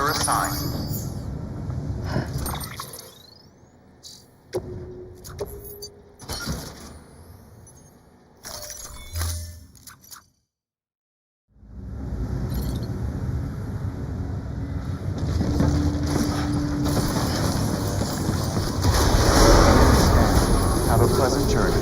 number assigned. Have a pleasant journey.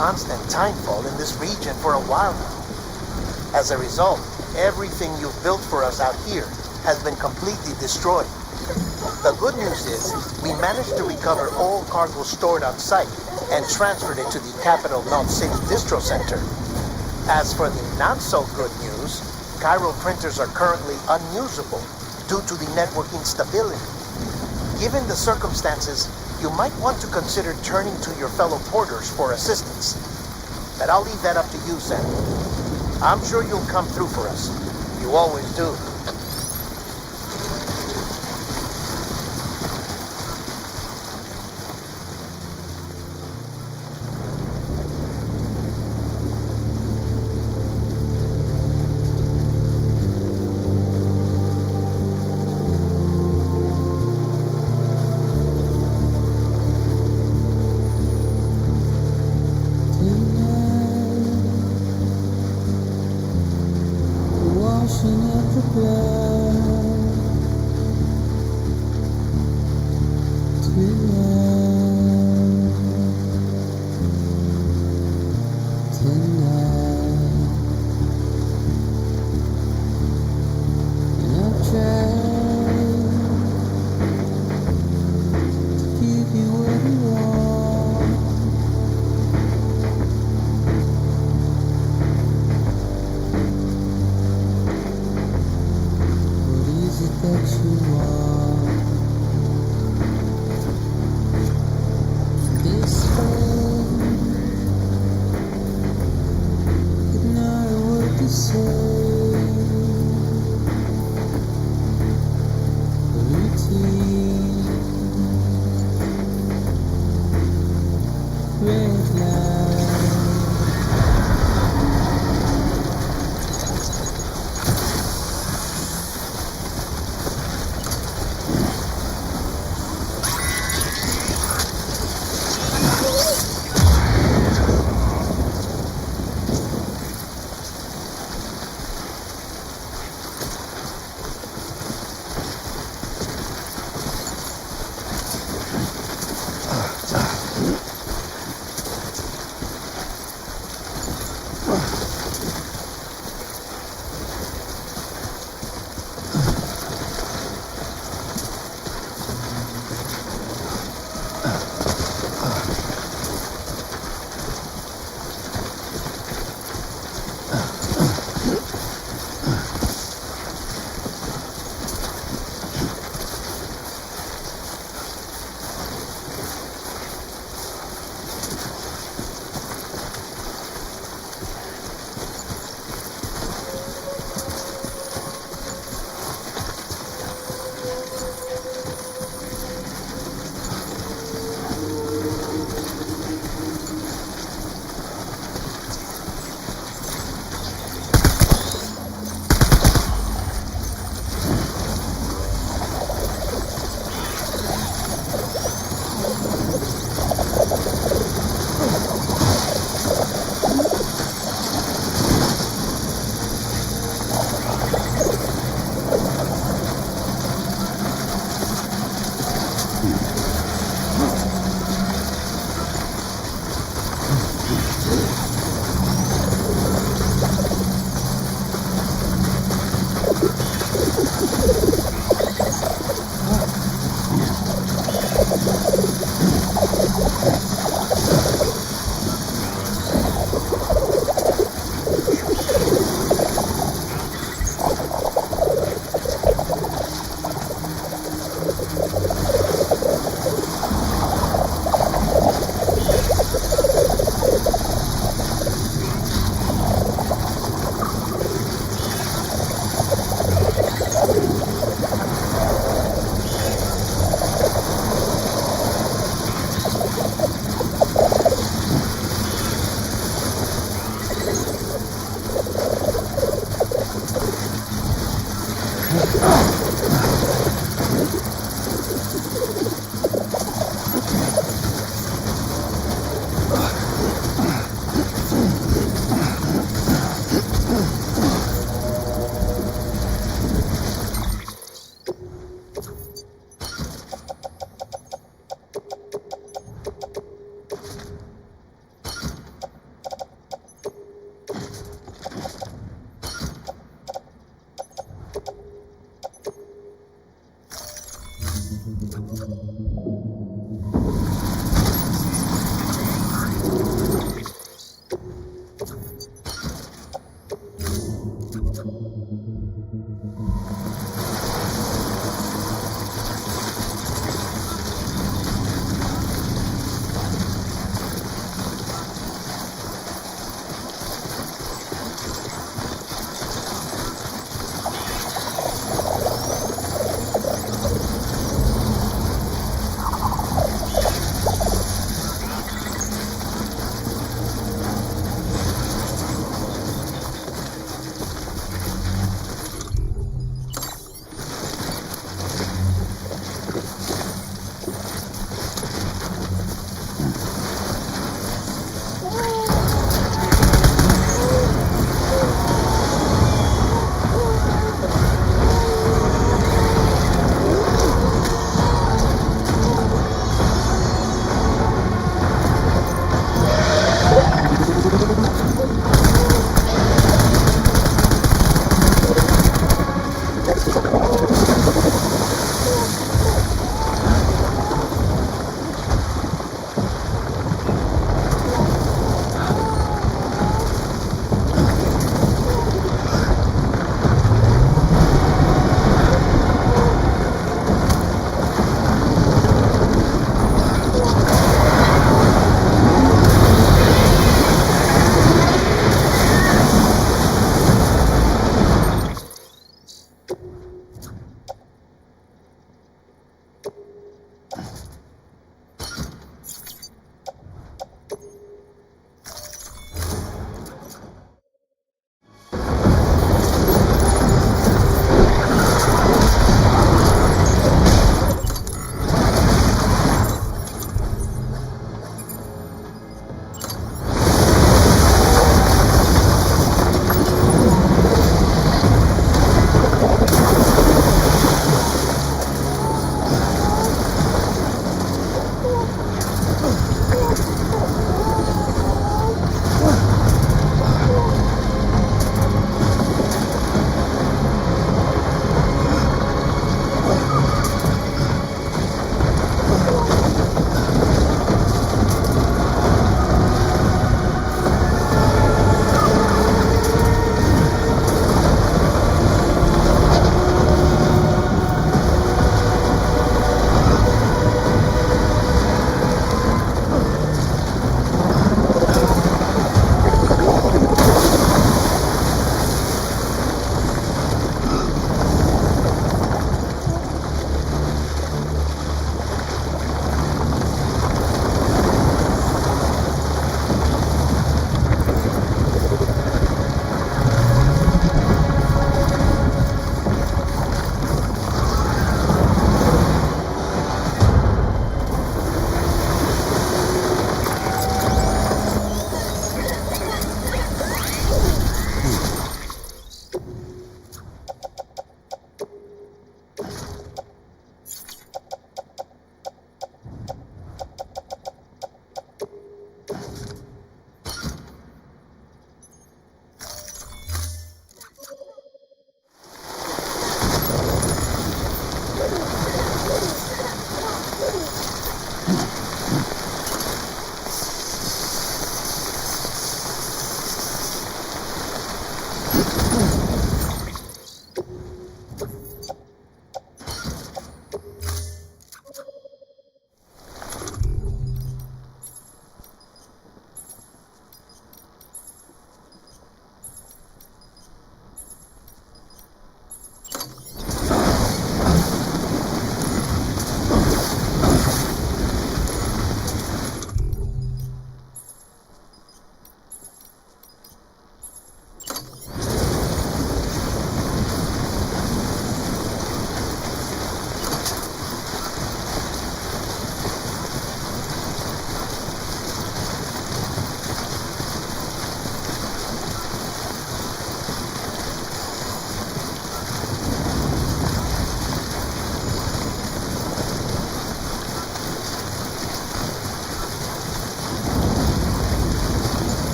Constant timefall in this region for a while now. As a result, everything you've built for us out here has been completely destroyed. The good news is, we managed to recover all cargo stored on site and transferred it to the Capital Mount City Distro Center. As for the not-so-good news, Chiral printers are currently unusable due to the network instability. Given the circumstances, you might want to consider turning to your fellow porters for assistance. But I'll leave that up to you, Sam. I'm sure you'll come through for us. You always do.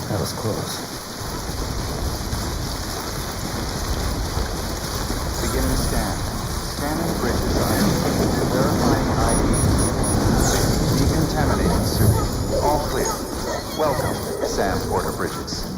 That was close. Beginning scan. Scanning bridges item. Verifying ID. Decontaminating suit. All clear. Welcome, Sam Porter Bridges.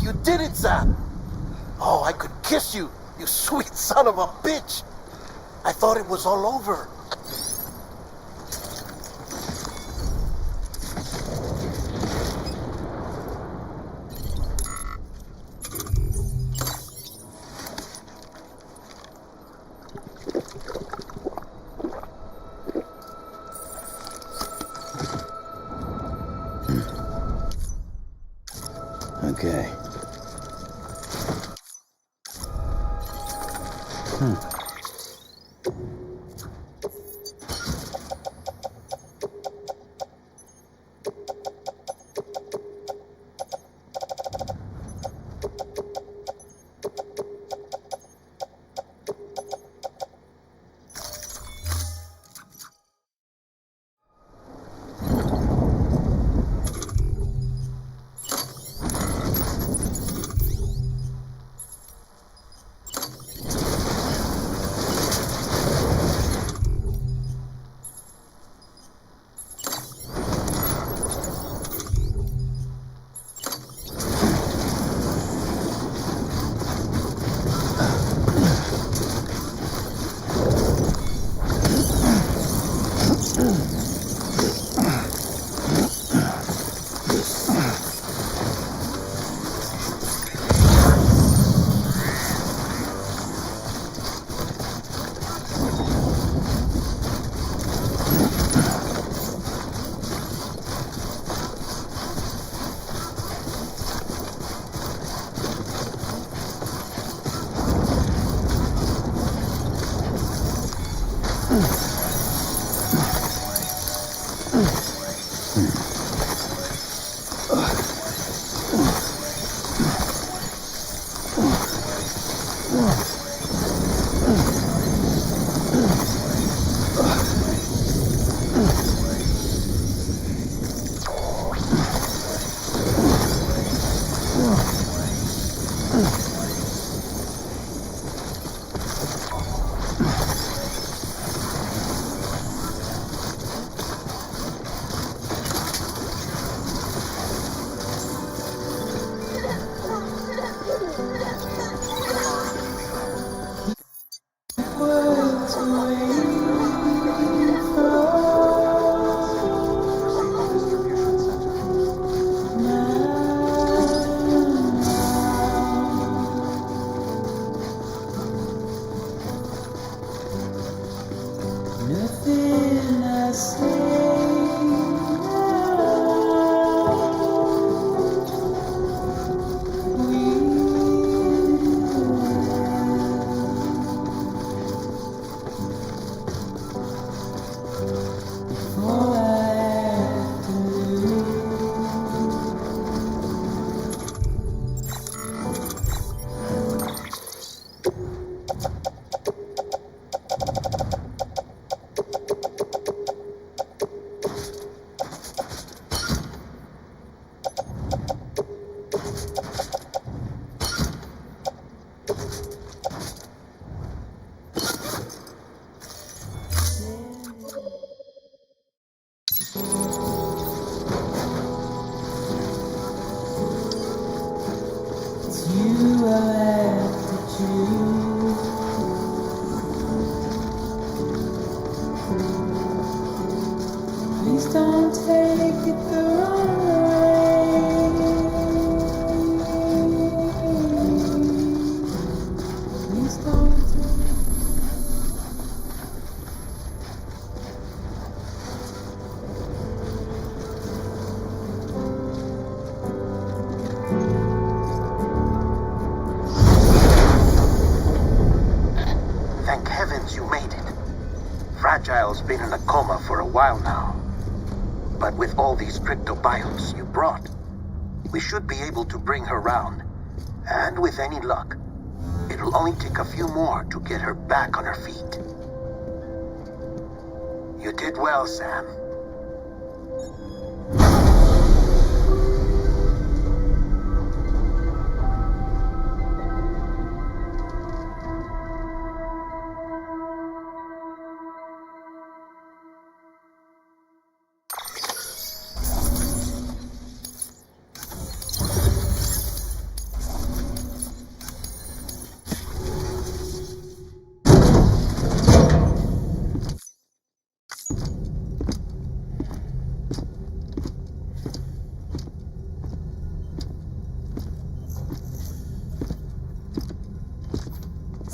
Yes, you did it, Sam! Oh, I could kiss you, you sweet son of a bitch! I thought it was all over. Okay. Nothing I you will have to choose. Please don't take it the wrong way. Please don't take Thank heavens you made it. Fragile's been in a coma for a while now. But with all these cryptobiotes you brought, we should be able to bring her round. And with any luck, it'll only take a few more to get her back on her feet. You did well, Sam.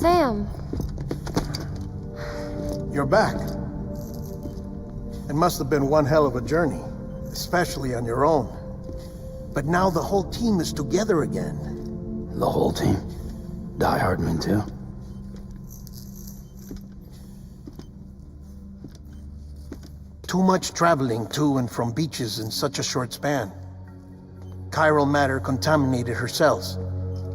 Sam. You're back. It must have been one hell of a journey, especially on your own. But now the whole team is together again. The whole team? Die Hardman too? Too much traveling to and from beaches in such a short span. Chiral matter contaminated her cells,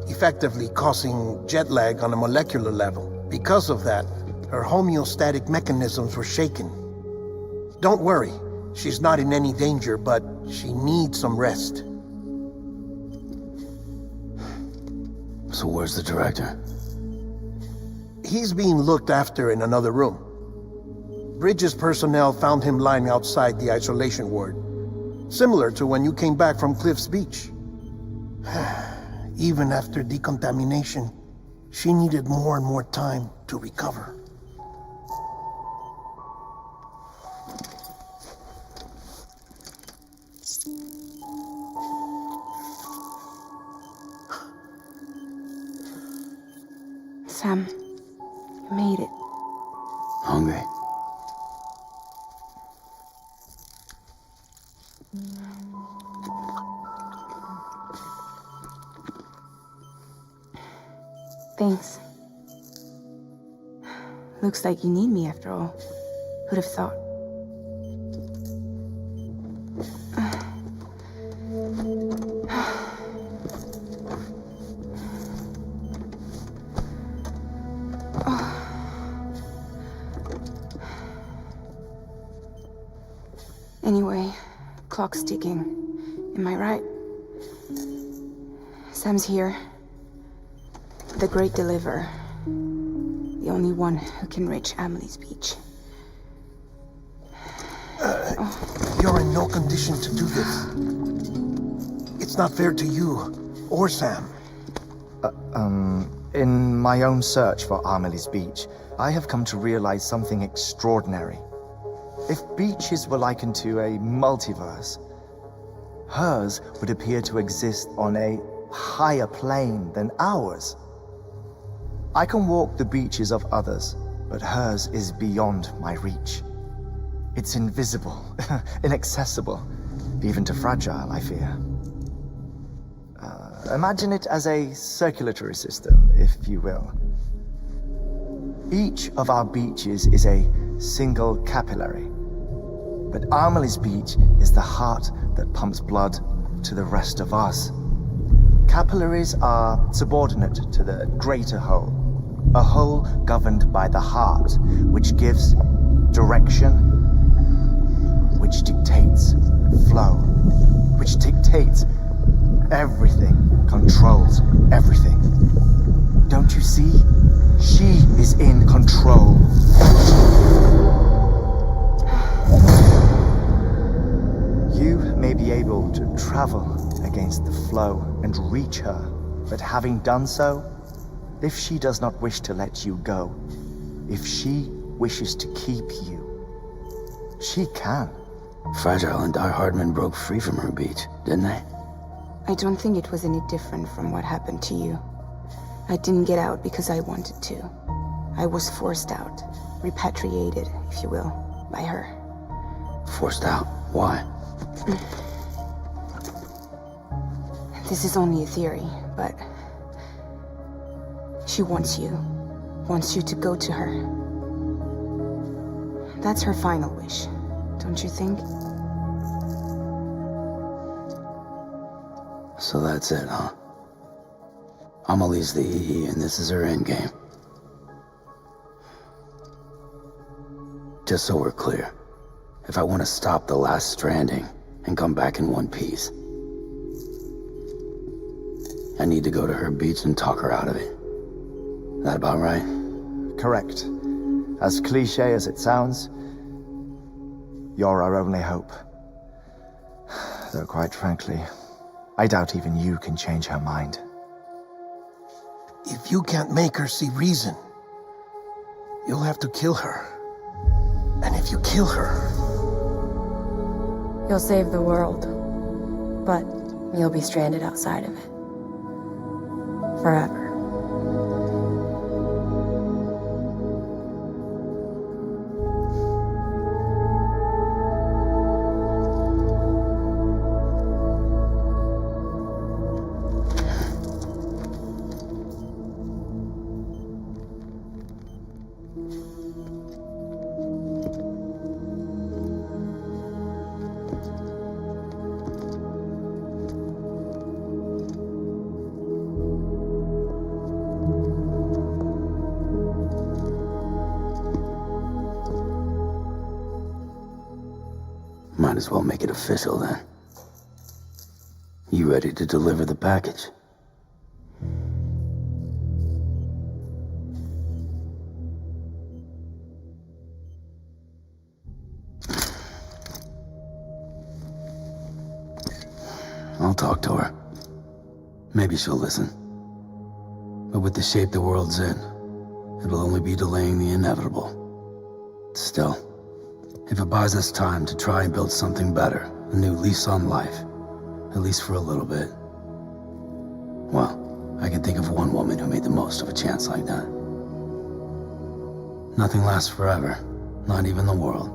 effectively causing jet lag on a molecular level. Because of that, her homeostatic mechanisms were shaken. Don't worry, she's not in any danger, but she needs some rest. So where's the director? He's being looked after in another room. Bridges personnel found him lying outside the isolation ward, similar to when you came back from Cliff's Beach. Even after decontamination, she needed more and more time to recover. Sam, you made it. Hungry? Thanks. Looks like you need me after all. Who'd have thought? Anyway, clock's ticking. Am I right? Sam's here. The Great Deliverer. The only one who can reach Amelie's Beach. You're in no condition to do this. It's not fair to you, or Sam. In my own search for Amelie's Beach, I have come to realize something extraordinary. If beaches were likened to a multiverse, hers would appear to exist on a higher plane than ours. I can walk the beaches of others, but hers is beyond my reach. It's invisible, inaccessible, even to fragile, I fear. Imagine it as a circulatory system, if you will. Each of our beaches is a single capillary, but Amelie's Beach is the heart that pumps blood to the rest of us. Capillaries are subordinate to the greater whole, a whole governed by the heart, which gives direction, which dictates flow, which dictates everything, controls everything. Don't you see? She is in control. You may be able to travel against the flow and reach her, but having done so, if she does not wish to let you go, if she wishes to keep you, she can. Fragile and Die Hardman broke free from her beach, didn't they? I don't think it was any different from what happened to you. I didn't get out because I wanted to. I was forced out, repatriated, if you will, by her. Forced out? Why? This is only a theory, but she wants you to go to her. That's her final wish, don't you think? So that's it, huh? Amelie's the EE, and this is her endgame. Just so we're clear, if I want to stop the last stranding and come back in one piece, I need to go to her beach and talk her out of it. That about right? Correct. As cliche as it sounds, you're our only hope. Though quite frankly, I doubt even you can change her mind. If you can't make her see reason, you'll have to kill her. And if you kill her... You'll save the world, but you'll be stranded outside of it. Forever. might as well make it official then. You ready to deliver the package? I'll talk to her. Maybe she'll listen. But with the shape the world's in, it'll only be delaying the inevitable. Still, if it buys us time to try and build something better, a new lease on life, at least for a little bit, well, I can think of one woman who made the most of a chance like that. Nothing lasts forever, not even the world.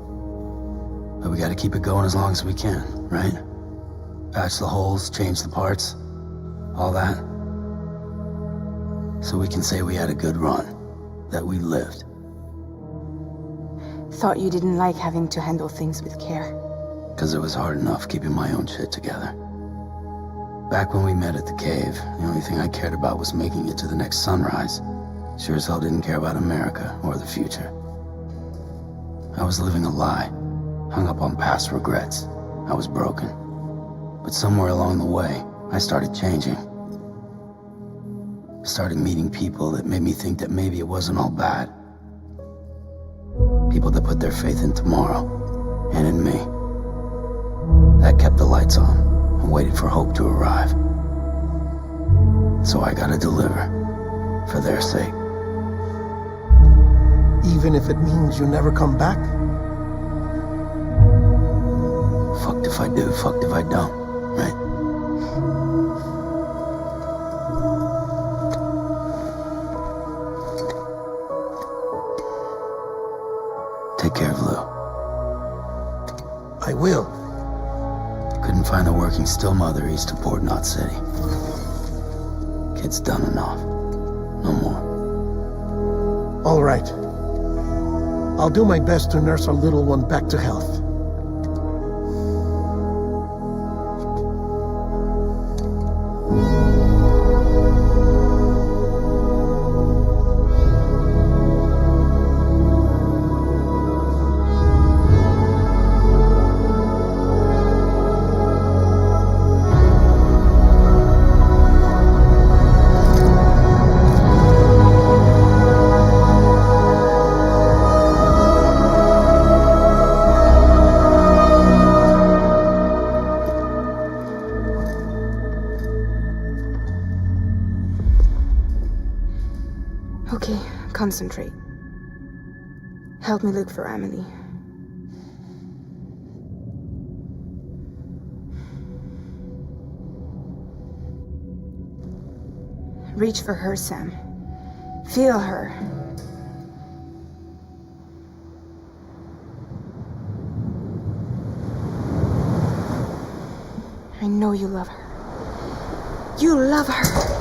But we gotta keep it going as long as we can, right? Patch the holes, change the parts, all that. So we can say we had a good run, that we lived. Thought you didn't like having to handle things with care. 'Cause it was hard enough keeping my own shit together. Back when we met at the cave, the only thing I cared about was making it to the next sunrise. Sure as hell didn't care about America or the future. I was living a lie, hung up on past regrets. I was broken. But somewhere along the way, I started changing. Started meeting people that made me think that maybe it wasn't all bad. People that put their faith in tomorrow, and in me. That kept the lights on, and waited for hope to arrive. So I gotta deliver, for their sake. Even if it means you never come back? Fucked if I do, fucked if I don't, right? Take care of Lou. I will. Couldn't find a working still mother east of Port Knot City. Kid's done enough. No more. All right. I'll do my best to nurse our little one back to health. Okay, concentrate. Help me look for Amelie. Reach for her, Sam. Feel her. I know you love her. You love her.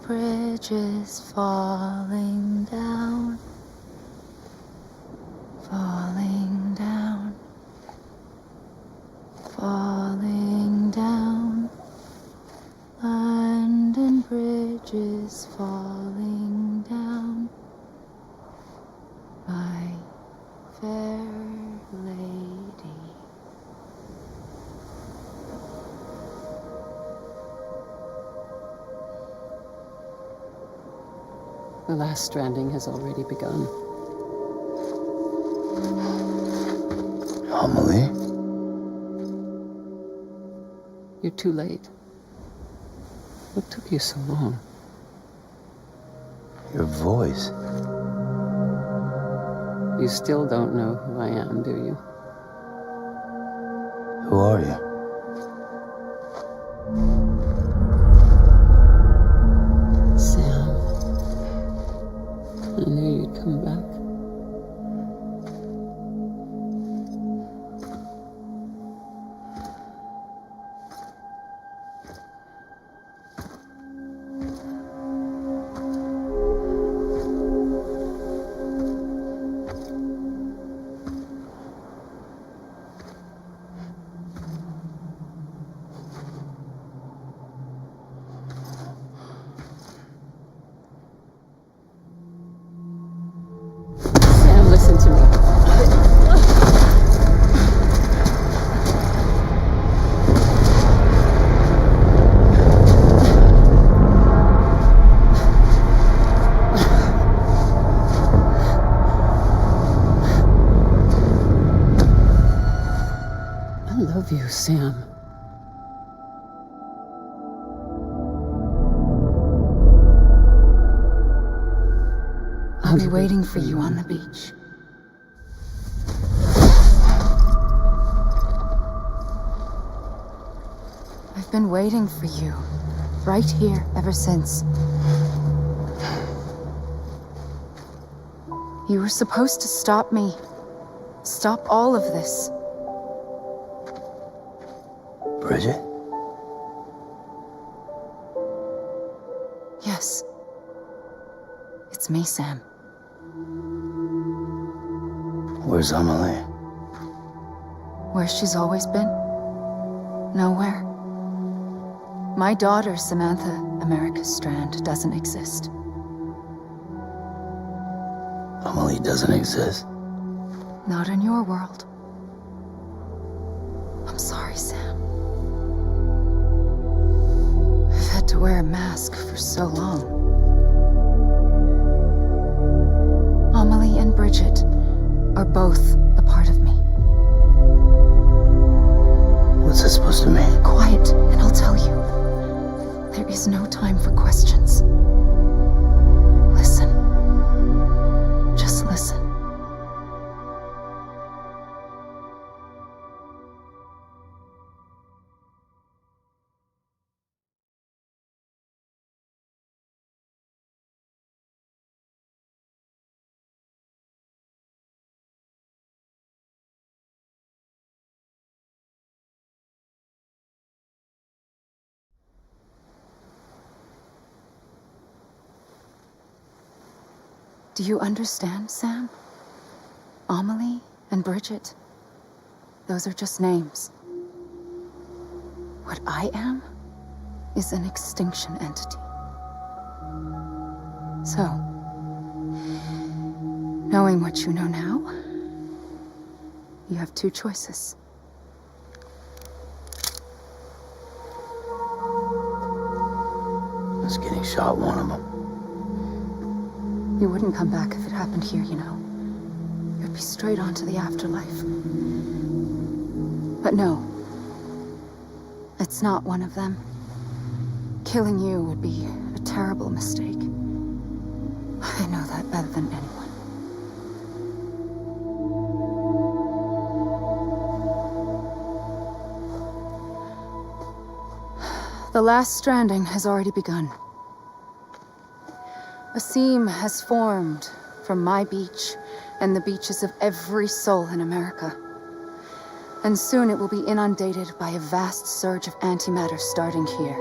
bridges falling down, falling down, falling down. London Bridge is falling down, my fair lady. The last stranding has already begun. Amelie? You're too late. What took you so long? Your voice. You still don't know who I am, do you? Who are you? Sam. I knew you'd come back. Sam, listen to me. I love you, Sam. I'll be waiting for you on the beach. I've been waiting for you, right here, ever since. You were supposed to stop me. Stop all of this. Bridget? Yes. It's me, Sam. Where's Amelie? Where she's always been? Nowhere. My daughter, Samantha America Strand, doesn't exist. Amelie doesn't exist. Not in your world. I'm sorry, Sam. I've had to wear a mask for so long. Amelie and Bridget are both a part of me. What's that supposed to mean? Quiet, and I'll tell you. There is no time for questions. Listen. Just listen. Do you understand, Sam? Amelie and Bridget, those are just names. What I am is an extinction entity. So, knowing what you know now, you have two choices. Is getting shot one of them? You wouldn't come back if it happened here, you know. You'd be straight on to the afterlife. But no. It's not one of them. Killing you would be a terrible mistake. I know that better than anyone. The last stranding has already begun. A seam has formed from my beach and the beaches of every soul in America. And soon it will be inundated by a vast surge of antimatter starting here.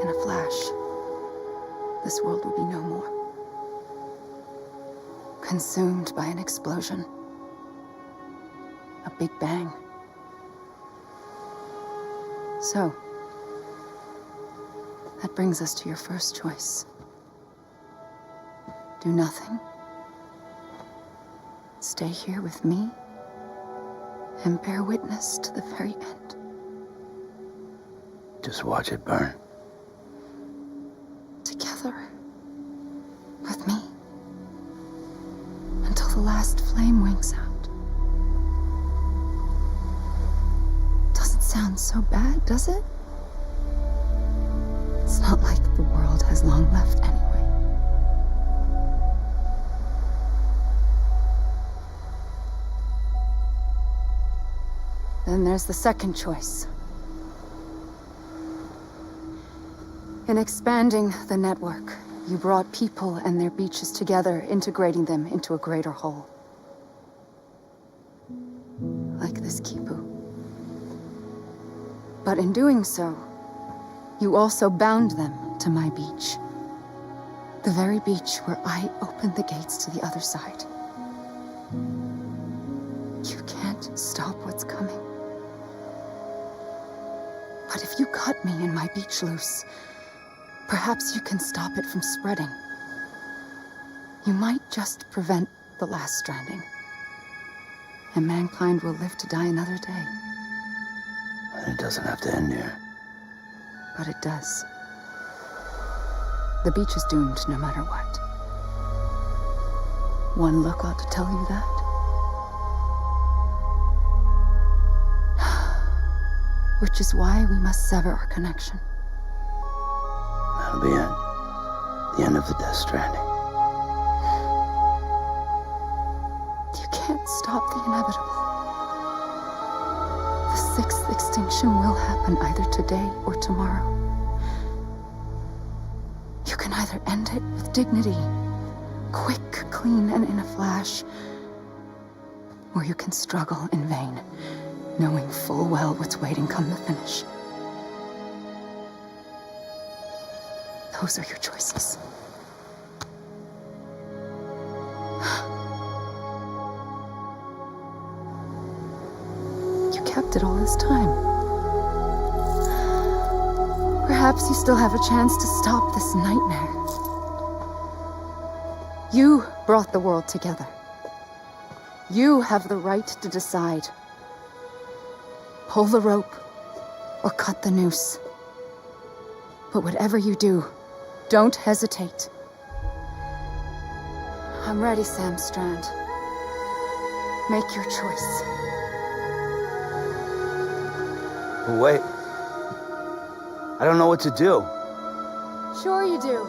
In a flash. flash, this world would be no more. Consumed by an explosion. A big bang. So, that brings us to your first choice. Do nothing. Stay here with me and bear witness to the very end. Just watch it burn. Together. With me. Until the last flame winks out. Doesn't sound so bad, does it? It's not like the world has long left anyway. Then there's the second choice. In expanding the network, you brought people and their beaches together, integrating them into a greater whole. Like this Kipu. But in doing so, you also bound them to my beach. The very beach where I opened the gates to the other side. You can't stop what's coming. But if you cut me and my beach loose, perhaps you can stop it from spreading. You might just prevent the last stranding. And mankind will live to die another day. And it doesn't have to end here. But it does. The beach is doomed no matter what. One look ought to tell you that. Which is why we must sever our connection. That'll be it. The end of the Death Stranding. You can't stop the inevitable. The sixth extinction will happen either today or tomorrow. You can either end it with dignity, quick, clean, and in a flash, or you can struggle in vain, knowing full well what's waiting come the finish. Those are your choices. You kept it all this time. Perhaps you still have a chance to stop this nightmare. You brought the world together. You have the right to decide. Pull the rope or cut the noose. But whatever you do, don't hesitate. I'm ready, Sam Strand. Make your choice. But wait. I don't know what to do. Sure you do.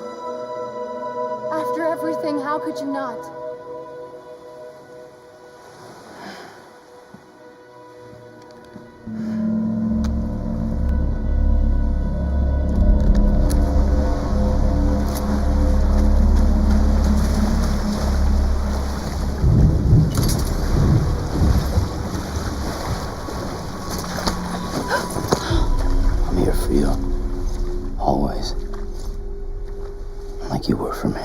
After everything, how could you not? I'm here for you. Always. Like you were for me.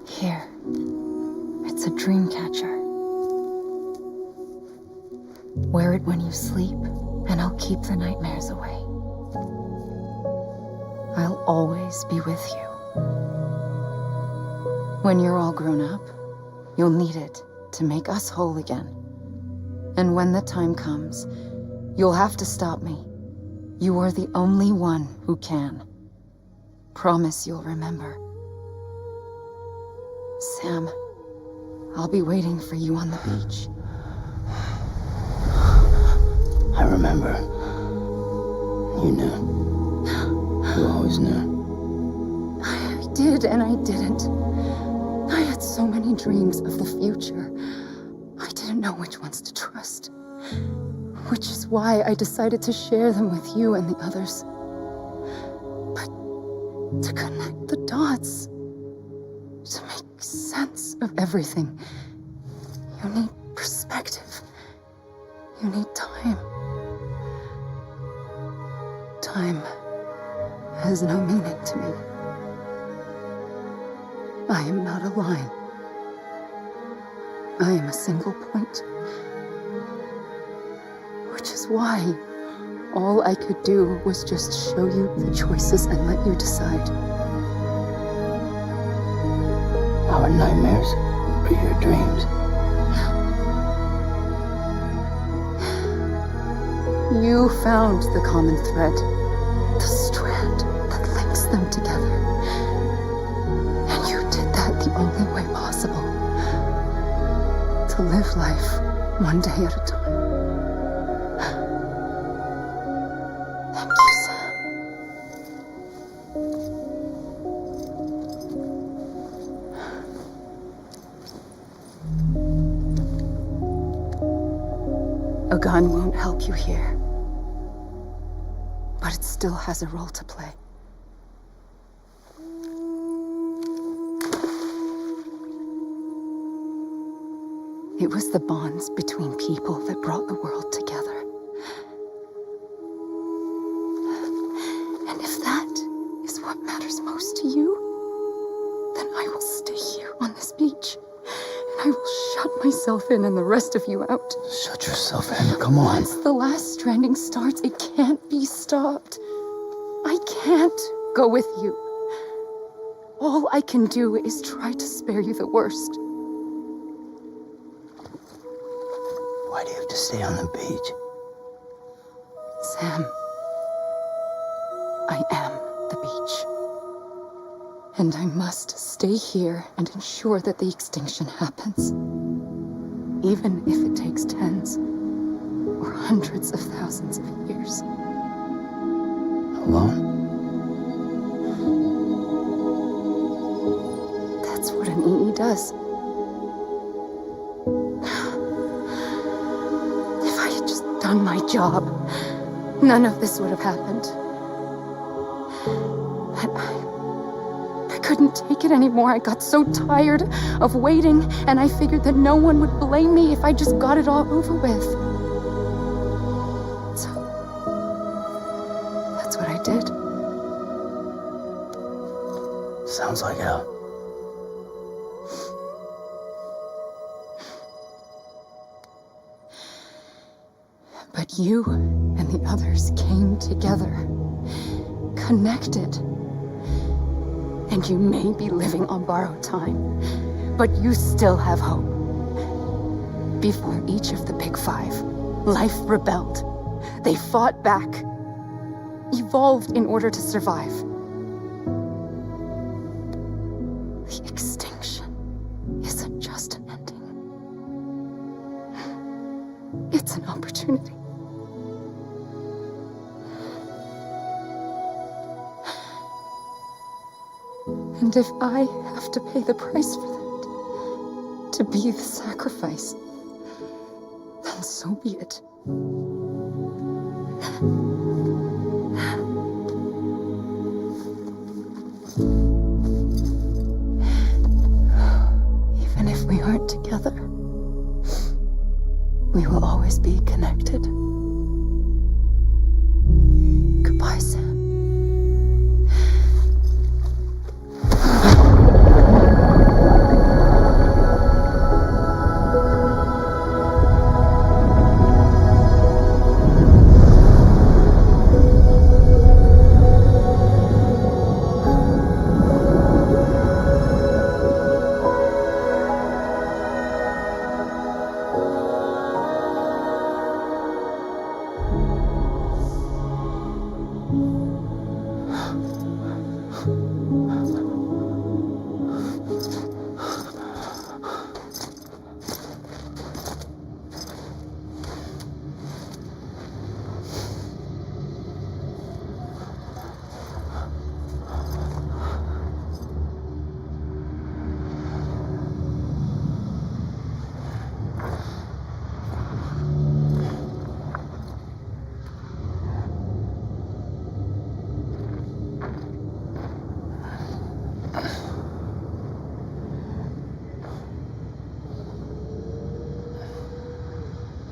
Here. It's a dream catcher. Wear it when you sleep, and I'll keep the nightmares away. I'll always be with you. When you're all grown up, you'll need it to make us whole again. And when the time comes, you'll have to stop me. You are the only one who can. Promise you'll remember. Sam, I'll be waiting for you on the beach. I remember. You knew. You always knew. I did and I didn't. I had so many dreams of the future. I didn't know which ones to trust. Which is why I decided to share them with you and the others. But to connect the dots, to make sense of everything, you need perspective. You need time. Time has no meaning to me. I am not a line. I am a single point. Which is why all I could do was just show you the choices and let you decide. Our nightmares are your dreams. You found the common thread, the strand that links them together. And you did that the only way possible. To live life one day at a time. Thank you, Sam. A gun won't help you here. But it still has a role to play. It was the bonds between people that brought the world together. And if that is what matters most to you, then I will stay here on this beach. And I will shut myself in and the rest of you out. Shut yourself in. Come on. Once the last stranding starts, it can't be stopped. I can't go with you. All I can do is try to spare you the worst. Why do you have to stay on the beach? Sam, I am the beach. And I must stay here and ensure that the extinction happens. Even if it takes tens or hundreds of thousands of years. Alone? That's what an EE does. If I had just done my job, none of this would have happened. But I couldn't take it anymore. I got so tired of waiting, and I figured that no one would blame me if I just got it all over with. So, that's what I did. Sounds like hell. But you and the others came together, connected. And you may be living on borrowed time, but you still have hope. Before each of the Big Five, life rebelled. They fought back, evolved in order to survive. The extinction isn't just an ending. It's an opportunity. And if I have to pay the price for that, to be the sacrifice, then so be it. Even if we aren't together, we will always be connected. Goodbye, Sam.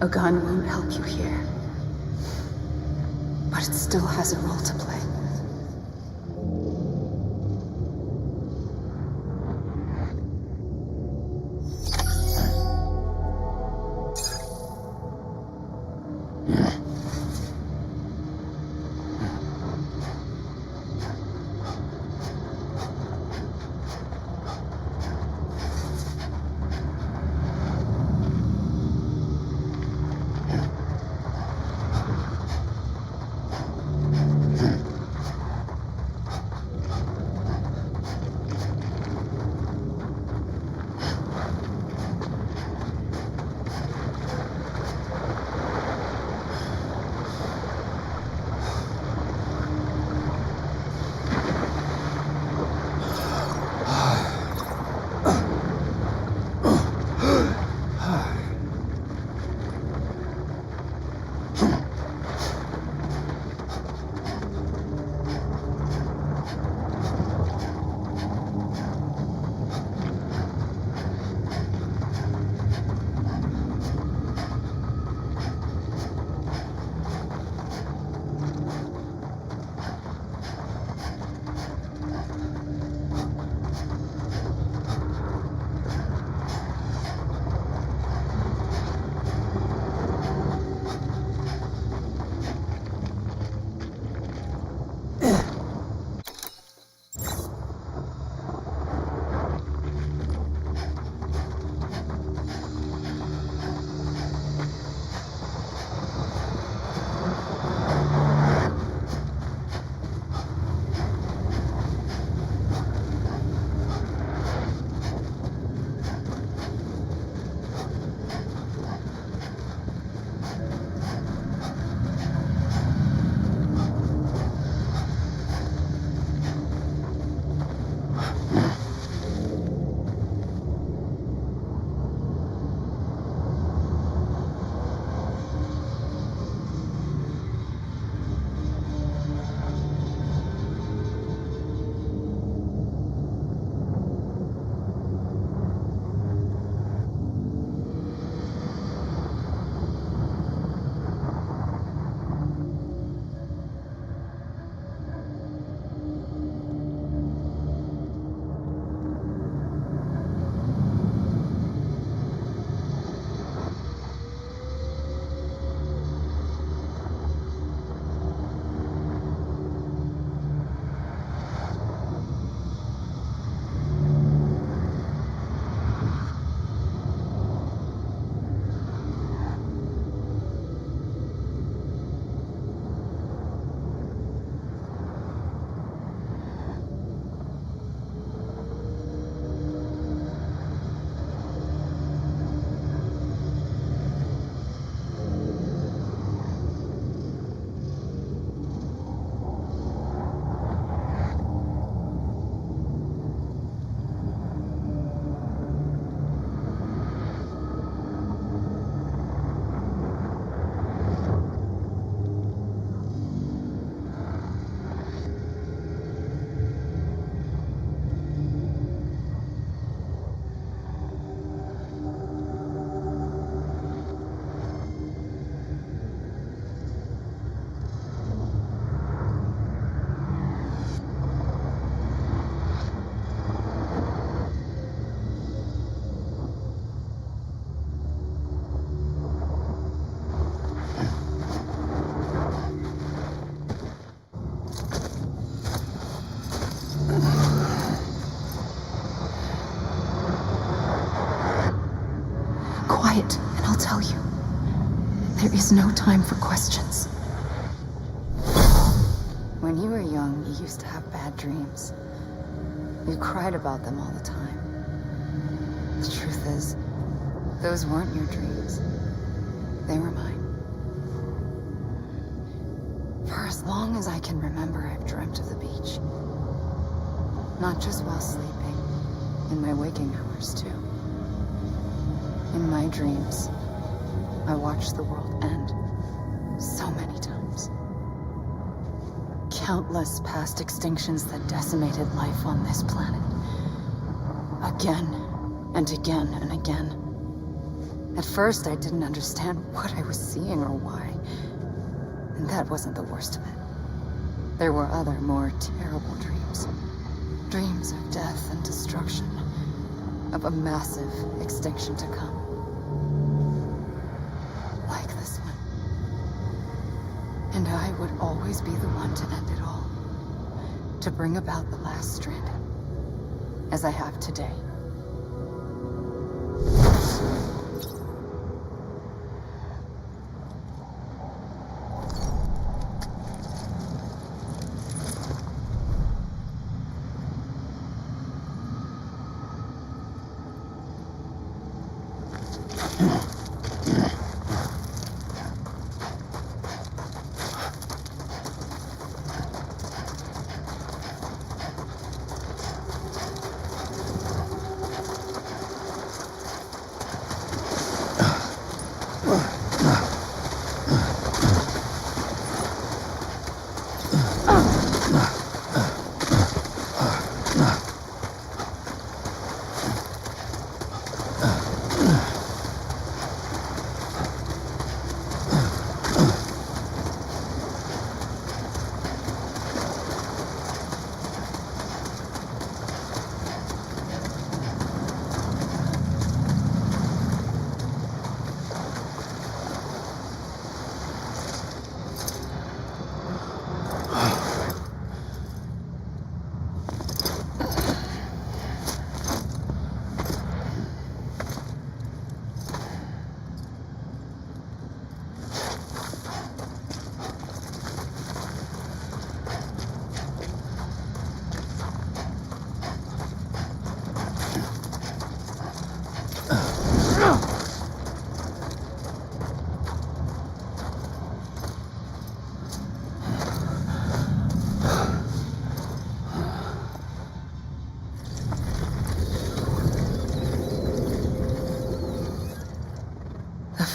A gun won't help you here. But it still has a role to play. Quiet, and I'll tell you. There is no time for questions. When you were young, you used to have bad dreams. You cried about them all the time. The truth is, those weren't your dreams. They were mine. For as long as I can remember, I've dreamt of the beach. Not just while sleeping, in my waking hours too. In my dreams, I watched the world end so many times. Countless past extinctions that decimated life on this planet. Again and again and again. At first, I didn't understand what I was seeing or why. And that wasn't the worst of it. There were other, more terrible dreams. Dreams of death and destruction. Of a massive extinction to come. Like this one. And I would always be the one to end it all. To bring about the last stranding. As I have today.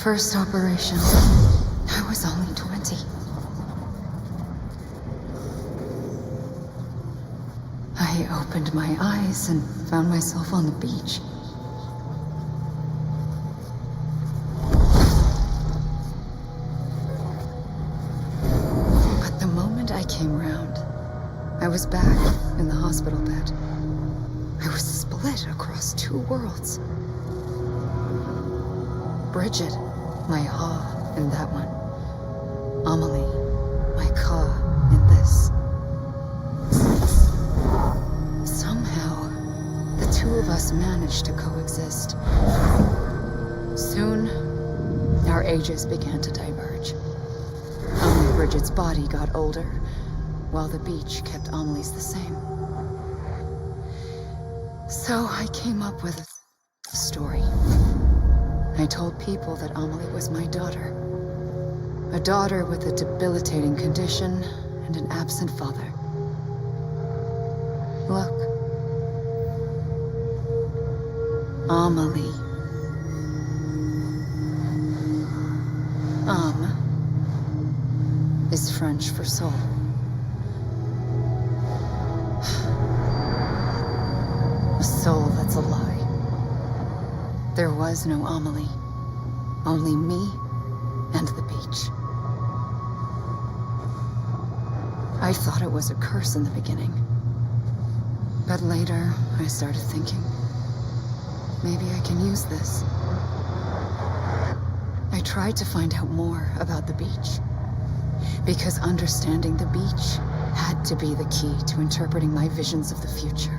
First operation, I was only 20. I opened my eyes and found myself on the beach. But the moment I came round, I was back in the hospital bed. I was split across two worlds. Bridget, my Ha in that one. Amelie, my Ka in this. Somehow, the two of us managed to coexist. Soon, our ages began to diverge. Only Bridget's body got older, while the beach kept Amelie's the same. So I came up with a story. I told people that Amelie was my daughter. A daughter with a debilitating condition and an absent father. Look. Amelie. Âme is French for soul. A soul that's a lie. There was no Amelie. Only me and the beach. I thought it was a curse in the beginning. But later, I started thinking, maybe I can use this. I tried to find out more about the beach. Because understanding the beach had to be the key to interpreting my visions of the future.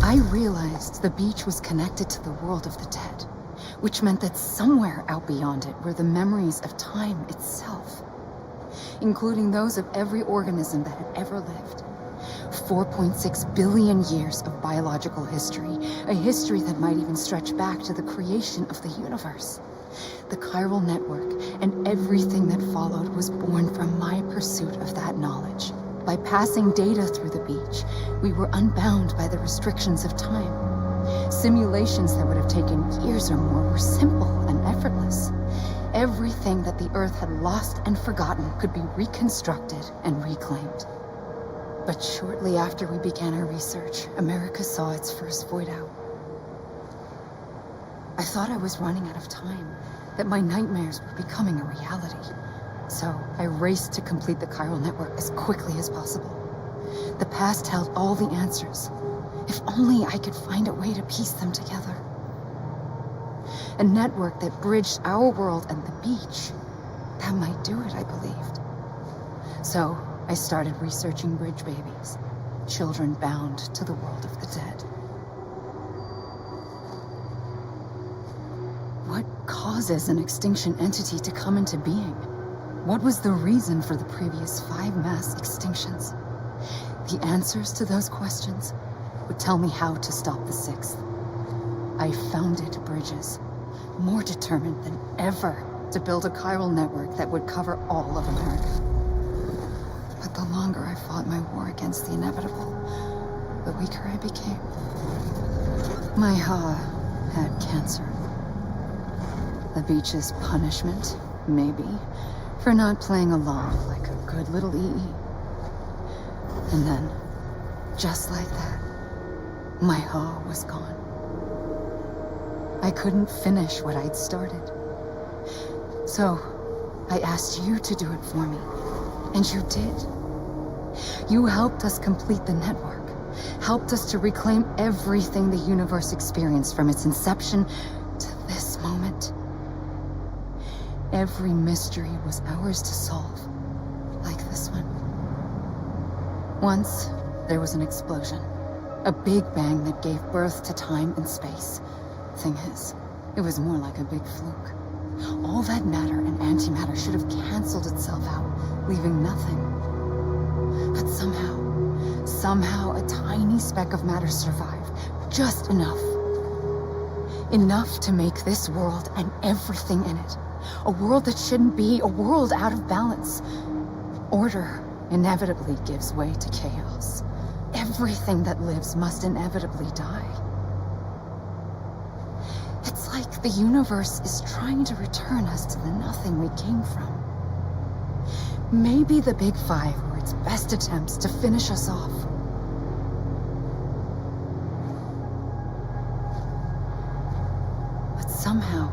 I realized the beach was connected to the world of the dead, which meant that somewhere out beyond it were the memories of time itself, including those of every organism that had ever lived. 4.6 billion years of biological history, a history that might even stretch back to the creation of the universe. The chiral network and everything that followed was born from my pursuit of that knowledge. By passing data through the beach, we were unbound by the restrictions of time. Simulations that would have taken years or more were simple and effortless. Everything that the Earth had lost and forgotten could be reconstructed and reclaimed. But shortly after we began our research, America saw its first void out. I thought I was running out of time, that my nightmares were becoming a reality. So I raced to complete the chiral network as quickly as possible. The past held all the answers. If only I could find a way to piece them together. A network that bridged our world and the beach. That might do it, I believed. So I started researching bridge babies, children bound to the world of the dead. What causes an extinction entity to come into being? What was the reason for the previous 5 mass extinctions? The answers to those questions would tell me how to stop the 6th. I founded bridges, more determined than ever to build a chiral network that would cover all of America. But the longer I fought my war against the inevitable, the weaker I became. My Ha had cancer. The beach's punishment, maybe, for not playing along like a good little EE. And then, just like that, my Ha was gone. I couldn't finish what I'd started. So, I asked you to do it for me, and you did. You helped us complete the network, helped us to reclaim everything the universe experienced from its inception to this moment. Every mystery was ours to solve, like this one. Once, there was an explosion. A big bang that gave birth to time and space. Thing is, it was more like a big fluke. All that matter and antimatter should have canceled itself out, leaving nothing. But somehow a tiny speck of matter survived. Just enough. Enough to make this world and everything in it. A world that shouldn't be, a world out of balance. Order inevitably gives way to chaos. Everything that lives must inevitably die. It's like the universe is trying to return us to the nothing we came from. Maybe the Big Five were its best attempts to finish us off. But somehow,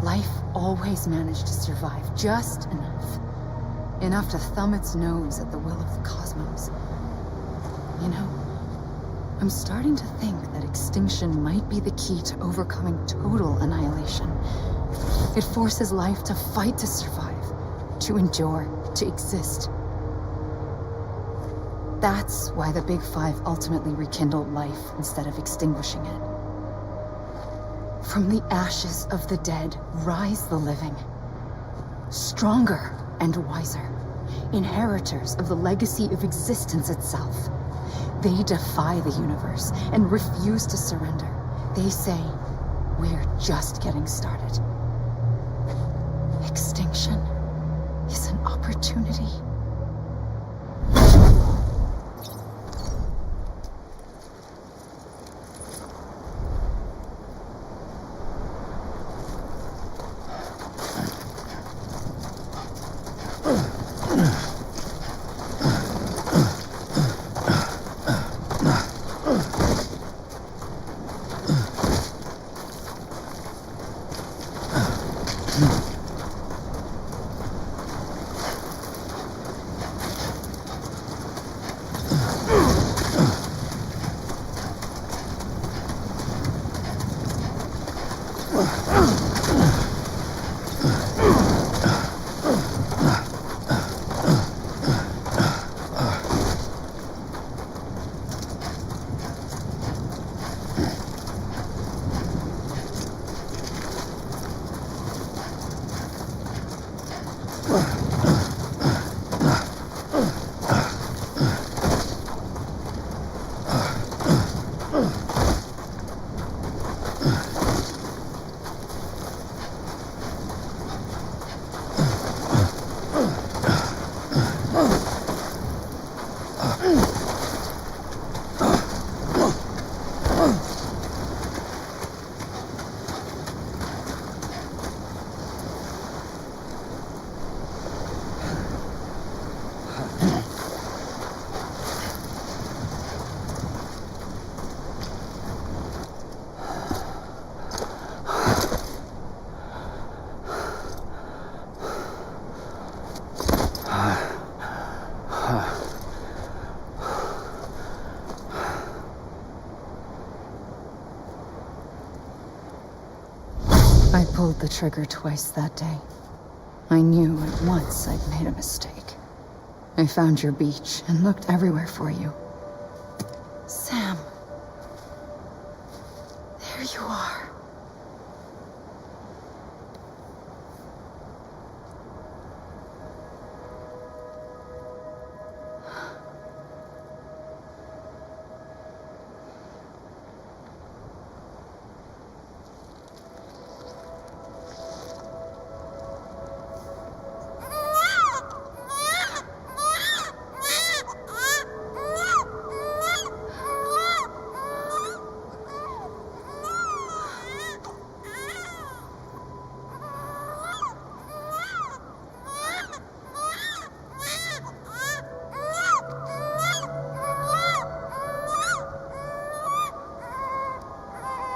life always managed to survive just enough. Enough to thumb its nose at the will of the cosmos. You know, I'm starting to think that extinction might be the key to overcoming total annihilation. It forces life to fight to survive, to endure, to exist. That's why the Big Five ultimately rekindled life instead of extinguishing it. From the ashes of the dead rise the living. Stronger and wiser. Inheritors of the legacy of existence itself. They defy the universe and refuse to surrender. They say, we're just getting started. Extinction is an opportunity. I pulled the trigger twice that day. I knew at once I'd made a mistake. I found your beach and looked everywhere for you. Sam. There you are.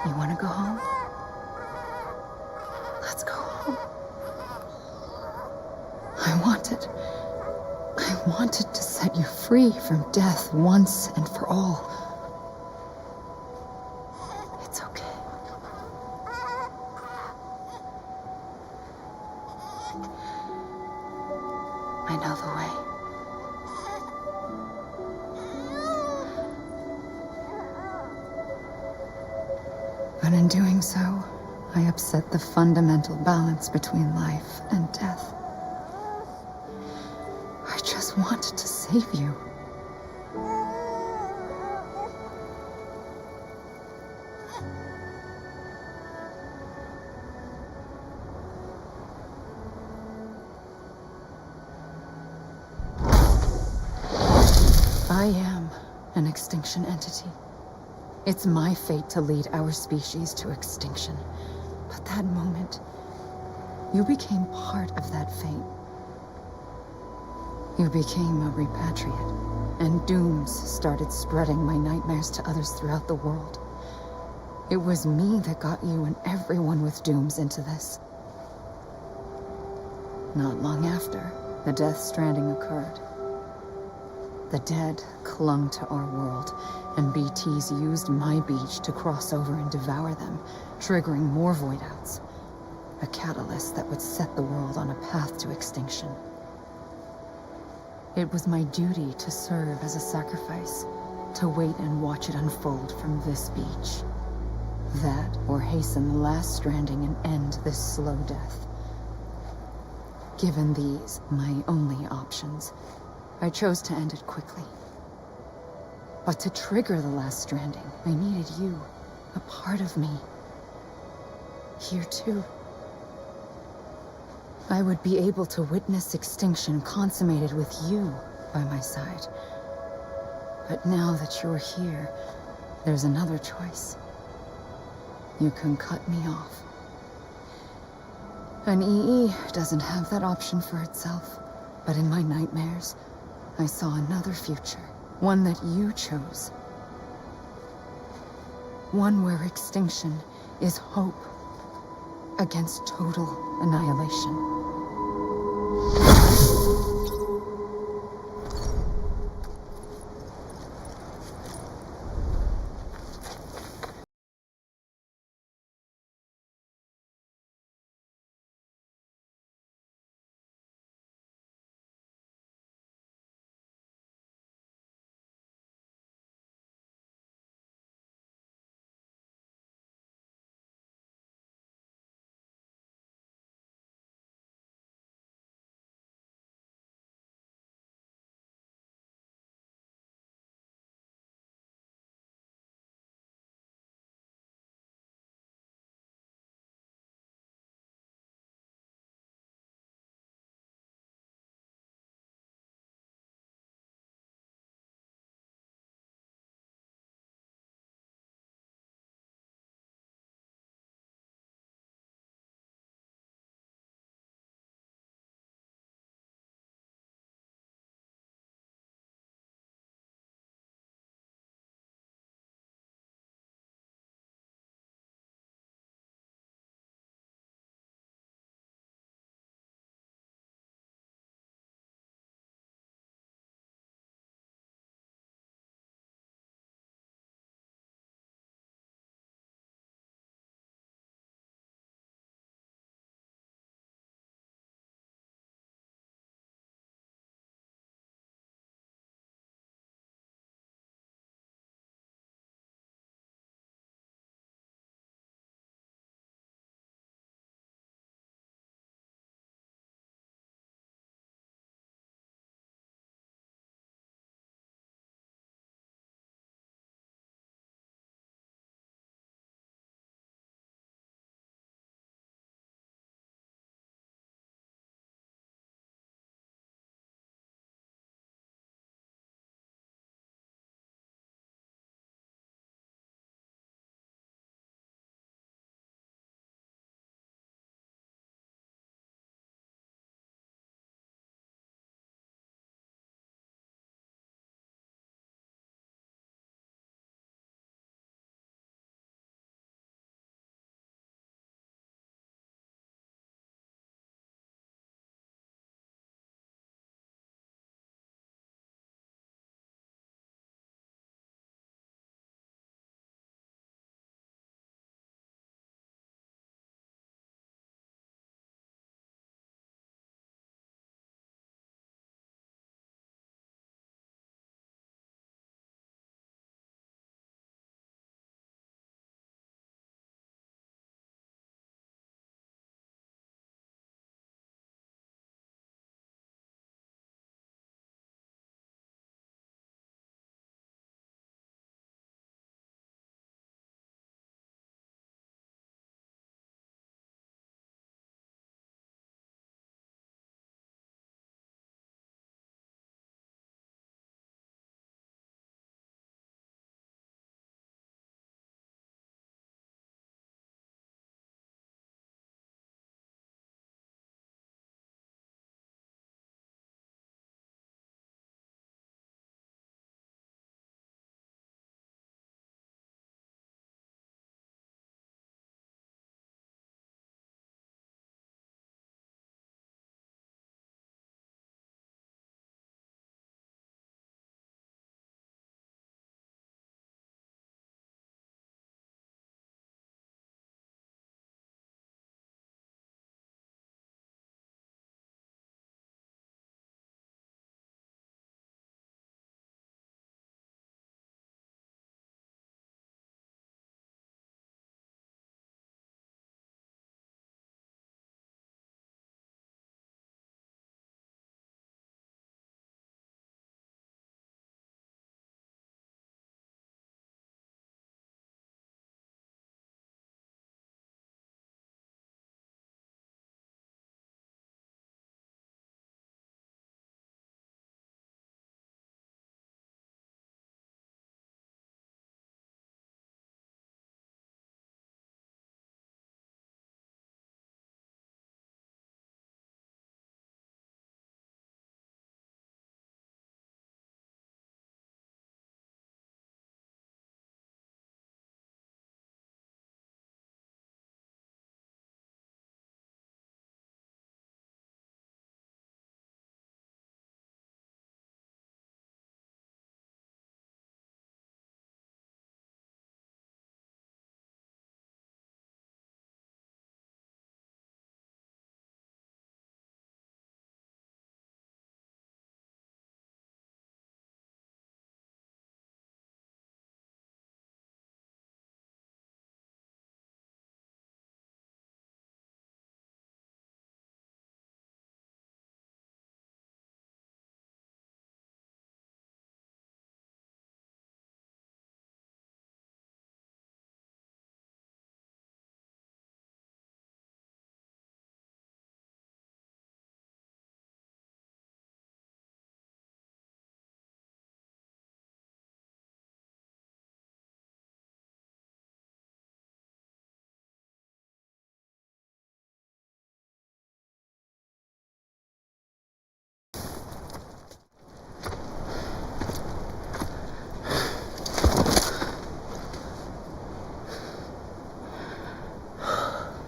You want to go home? Let's go home. I wanted to set you free from death once and for all. It's okay. I know the way. But in doing so, I upset the fundamental balance between life and death. I just wanted to save you. I am an extinction entity. It's my fate to lead our species to extinction. But that moment, you became part of that fate. You became a repatriate, and dooms started spreading my nightmares to others throughout the world. It was me that got you and everyone with dooms into this. Not long after, the Death Stranding occurred. The dead clung to our world, and BTs used my beach to cross over and devour them, triggering more void outs. A catalyst that would set the world on a path to extinction. It was my duty to serve as a sacrifice, to wait and watch it unfold from this beach. That, or hasten the last stranding and end this slow death. Given these, my only options, I chose to end it quickly. But to trigger the last stranding, I needed you, a part of me. Here too. I would be able to witness extinction consummated with you by my side. But now that you're here, there's another choice. You can cut me off. An EE doesn't have that option for itself, but in my nightmares, I saw another future, one that you chose. One where extinction is hope against total annihilation.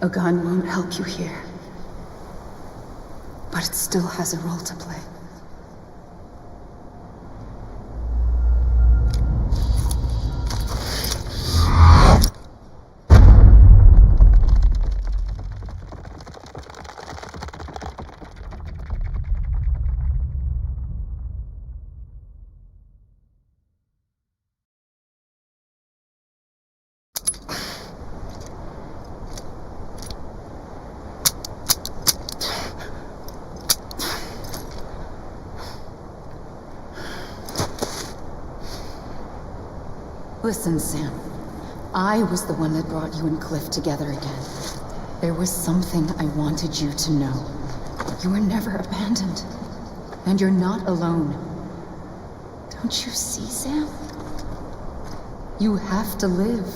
A gun won't help you here. But it still has a role to play. Listen, Sam. I was the one that brought you and Cliff together again. There was something I wanted you to know. You were never abandoned. And you're not alone. Don't you see, Sam? You have to live.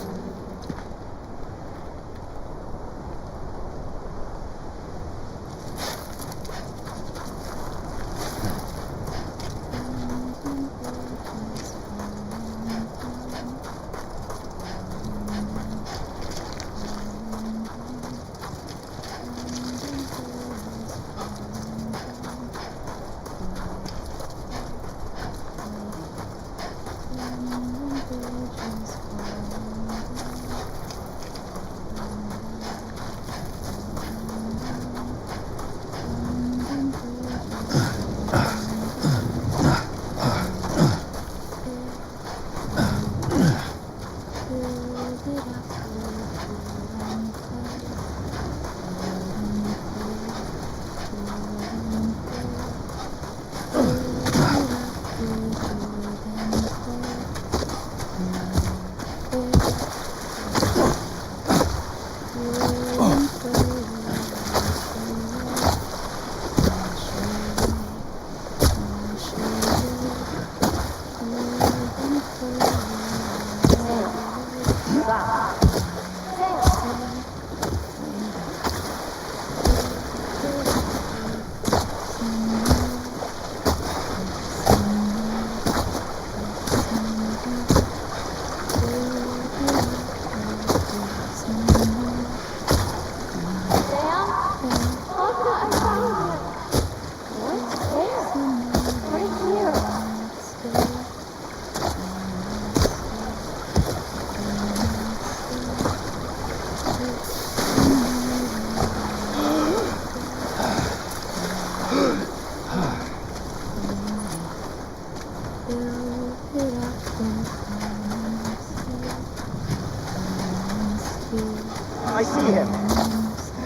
I see him.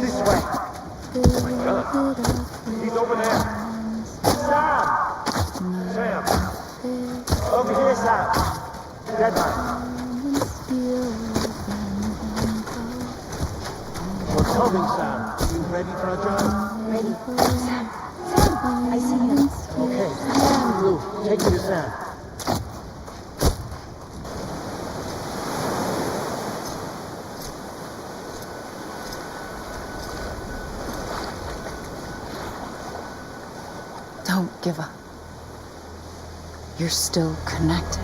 This way. Oh my God. He's over there. Sam! Sam! Over here, Sam. Deadline. We're coming, Sam. You ready for a job? Ready. Sam. Sam. I see him. Okay. Blue, take me to Sam. Don't give up. You're still connected.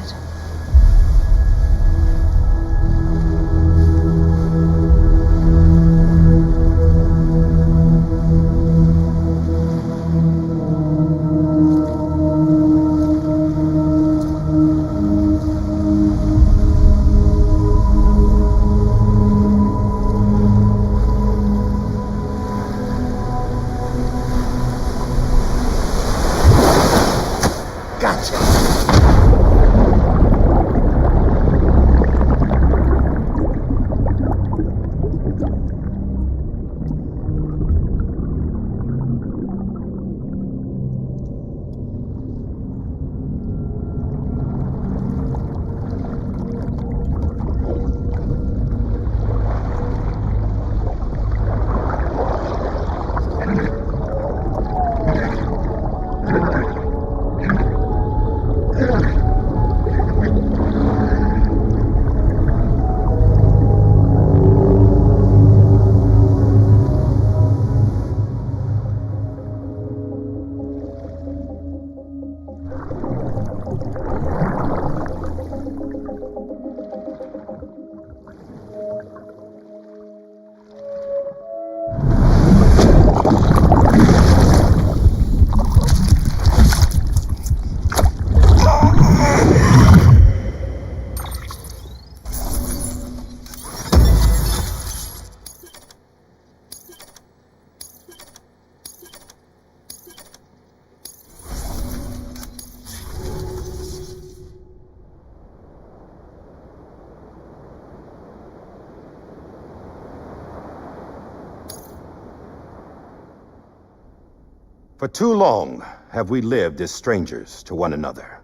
For too long have we lived as strangers to one another,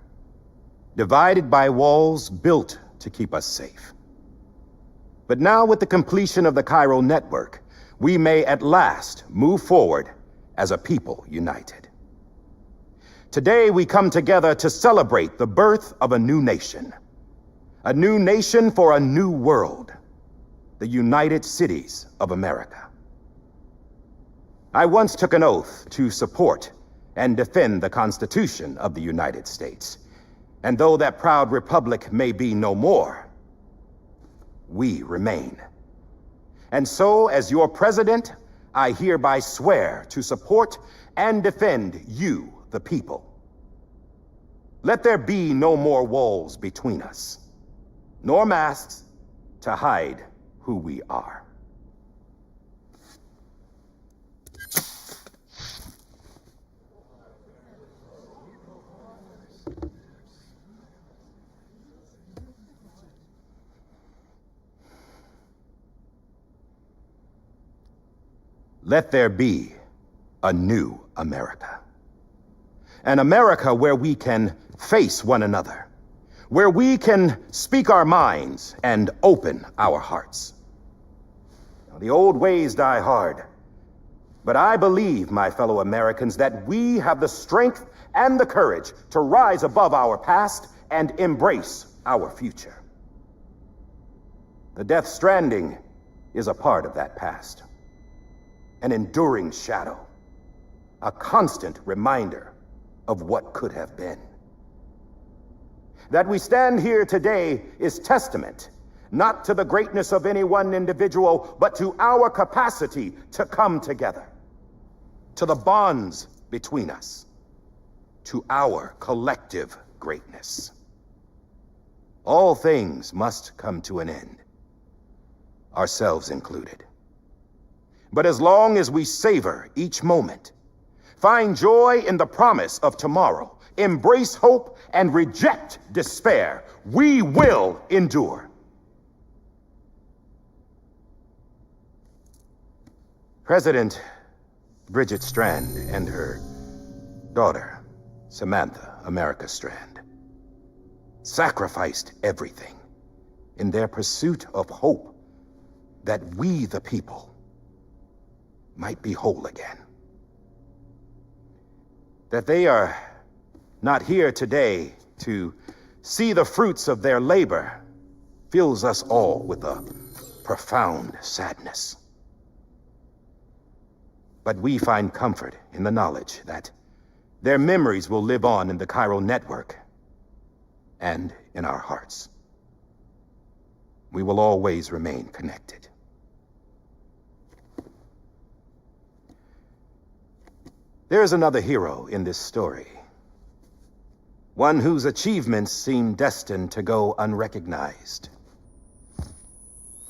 divided by walls built to keep us safe. But now, with the completion of the Chiral network, we may at last move forward as a people united. Today we come together to celebrate the birth of a new nation. A new nation for a new world. The United Cities of America. I once took an oath to support and defend the Constitution of the United States. And though that proud republic may be no more, we remain. And so, as your president, I hereby swear to support and defend you, the people. Let there be no more walls between us, nor masks to hide who we are. Let there be a new America. An America where we can face one another, where we can speak our minds and open our hearts. Now, the old ways die hard, but I believe, my fellow Americans, that we have the strength and the courage to rise above our past and embrace our future. The Death Stranding is a part of that past. An enduring shadow, a constant reminder of what could have been. That we stand here today is testament, not to the greatness of any one individual, but to our capacity to come together, to the bonds between us, to our collective greatness. All things must come to an end, ourselves included. But as long as we savor each moment, find joy in the promise of tomorrow, embrace hope, and reject despair, we will endure. President Bridget Strand and her daughter, Samantha America Strand, sacrificed everything in their pursuit of hope that we, the people, might be whole again. That they are not here today to see the fruits of their labor fills us all with a profound sadness. But we find comfort in the knowledge that their memories will live on in the Chiral network and in our hearts. We will always remain connected. There's another hero in this story. One whose achievements seem destined to go unrecognized.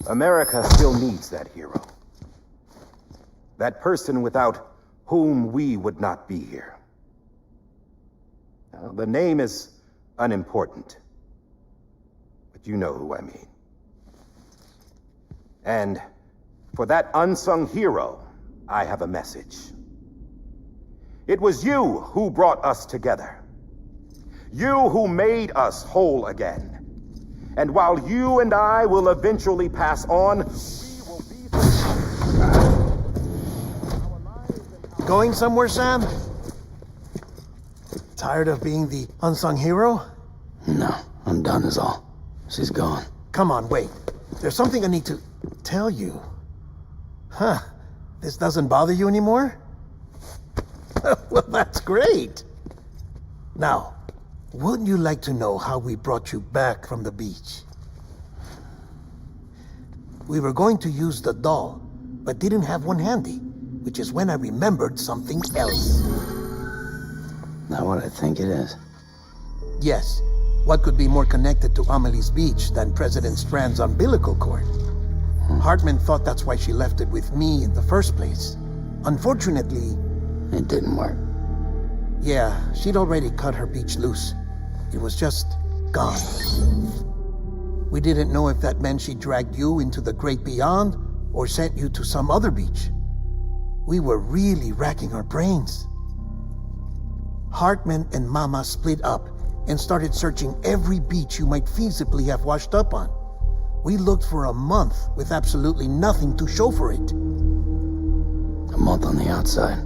America still needs that hero. That person without whom we would not be here. Now, the name is unimportant, but you know who I mean. And for that unsung hero, I have a message. It was you who brought us together. You who made us whole again. And while you and I will eventually pass on, we will be... Going somewhere, Sam? Tired of being the unsung hero? No, I'm done is all. She's gone. Come on, wait. There's something I need to tell you. Huh. This doesn't bother you anymore? Well, that's great. Now, wouldn't you like to know how we brought you back from the beach? We were going to use the doll, but didn't have one handy, which is when I remembered something else. Not what I think it is. Yes. What could be more connected to Amelie's beach than President Strand's umbilical cord? Hartman thought that's why she left it with me in the first place. Unfortunately... It didn't work. Yeah, she'd already cut her beach loose. It was just gone. We didn't know if that meant she dragged you into the great beyond or sent you to some other beach. We were really racking our brains. Hartman and Mama split up and started searching every beach you might feasibly have washed up on. We looked for a month with absolutely nothing to show for it. A month on the outside.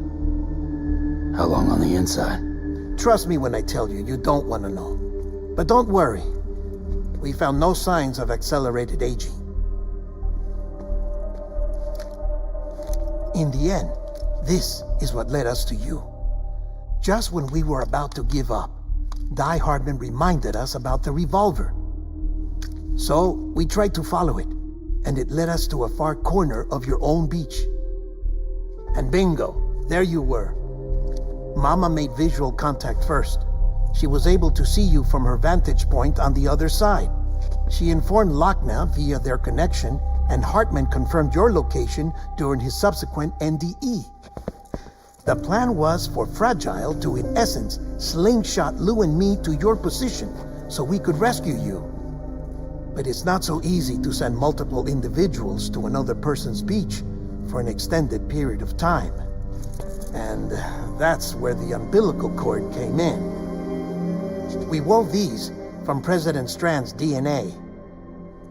How long on the inside? Trust me when I tell you, you don't want to know. But don't worry. We found no signs of accelerated aging. In the end, this is what led us to you. Just when we were about to give up, Die Hardman reminded us about the revolver. So, we tried to follow it, and it led us to a far corner of your own beach. And bingo, there you were. Mama made visual contact first. She was able to see you from her vantage point on the other side. She informed Lochna via their connection, and Hartman confirmed your location during his subsequent NDE. The plan was for Fragile to, in essence, slingshot Lou and me to your position so we could rescue you. But it's not so easy to send multiple individuals to another person's beach for an extended period of time. And that's where the umbilical cord came in. We wove these from President Strand's DNA.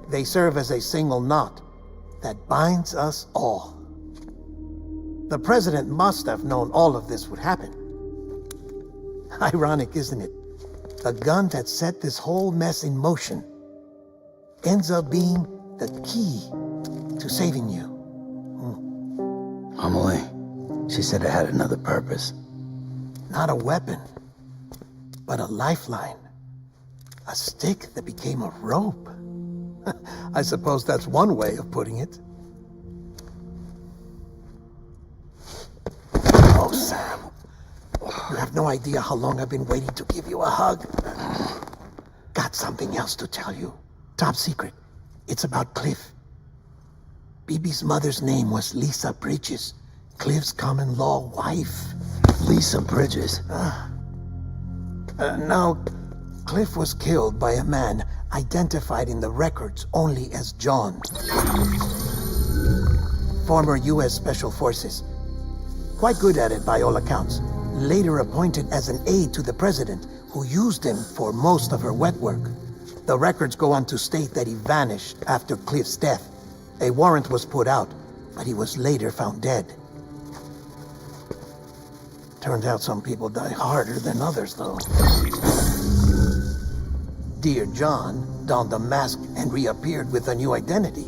They serve as a single knot that binds us all. The President must have known all of this would happen. Ironic, isn't it? The gun that set this whole mess in motion ends up being the key to saving you. Amelie, she said it had another purpose. Not a weapon, but a lifeline. A stick that became a rope. I suppose that's one way of putting it. Oh, Sam. You have no idea how long I've been waiting to give you a hug. Got something else to tell you. Top secret. It's about Cliff. Bibi's mother's name was Lisa Bridges, Cliff's common-law wife. Lisa Bridges? No, Cliff was killed by a man identified in the records only as John. Former U.S. Special Forces. Quite good at it by all accounts. Later appointed as an aide to the president, who used him for most of her wet work. The records go on to state that he vanished after Cliff's death. A warrant was put out, but he was later found dead. Turns out some people die harder than others, though. Dear John donned a mask and reappeared with a new identity.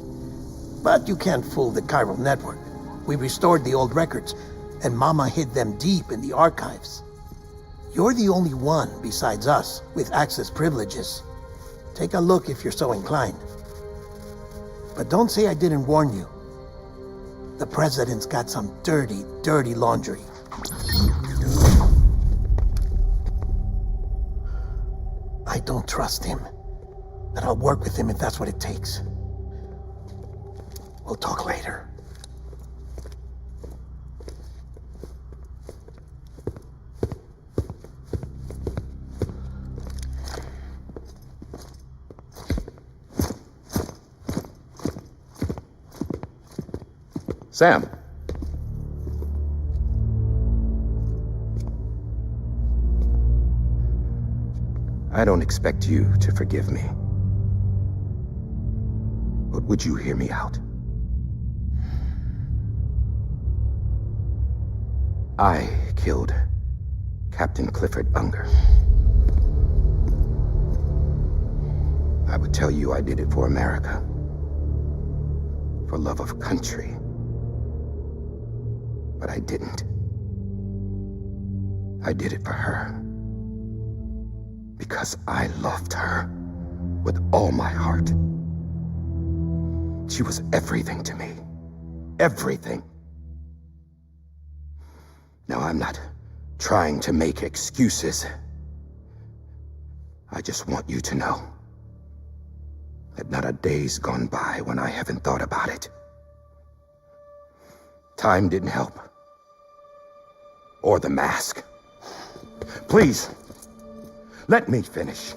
But you can't fool the chiral network. We restored the old records, and Mama hid them deep in the archives. You're the only one besides us with access privileges. Take a look if you're so inclined. But don't say I didn't warn you. The president's got some dirty, dirty laundry. I don't trust him, but I'll work with him if that's what it takes. We'll talk later. Sam. I don't expect you to forgive me. But would you hear me out? I killed Captain Clifford Unger. I would tell you I did it for America. For love of country. But I didn't. I did it for her. Because I loved her with all my heart. She was everything to me. Everything. Now, I'm not trying to make excuses. I just want you to know that not a day's gone by when I haven't thought about it. Time didn't help. Or the mask. Please, let me finish.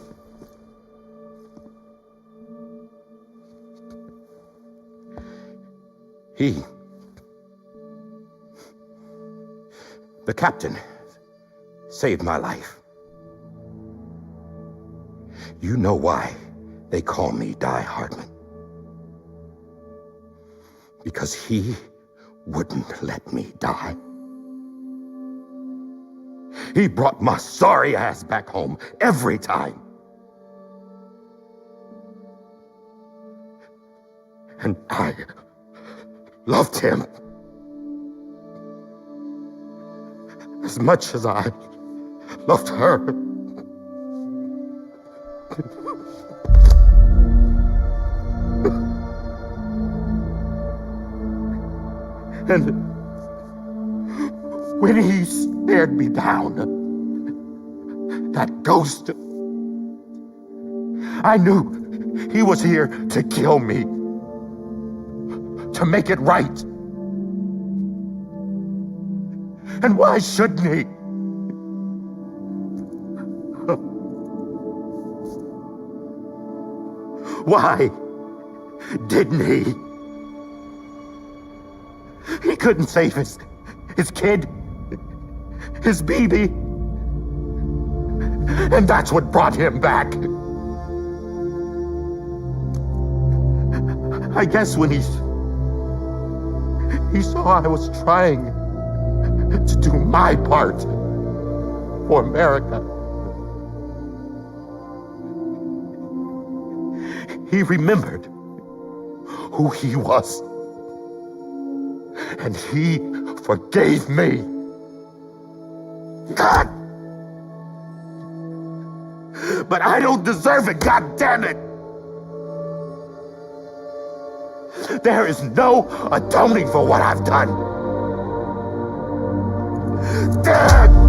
The captain saved my life. You know why they call me Die Hardman? Because he wouldn't let me die. He brought my sorry ass back home every time. And I loved him as much as I loved her. And when he stared me down, that ghost, I knew he was here to kill me, to make it right. And why shouldn't he? Why didn't he? He couldn't save his kid, his baby. And that's what brought him back. I guess when he saw I was trying to do my part for America, he remembered who he was. And he forgave me. God! But I don't deserve it, God damn it! There is no atoning for what I've done. God!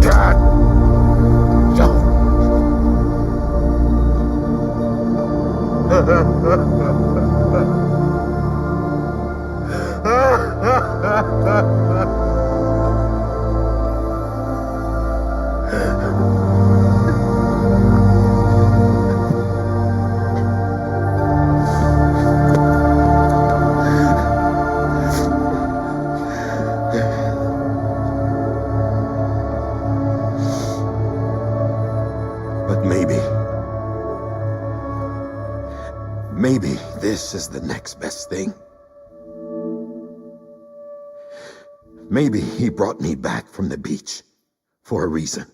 But maybe this is the next best thing. Maybe he brought me back from the beach for a reason.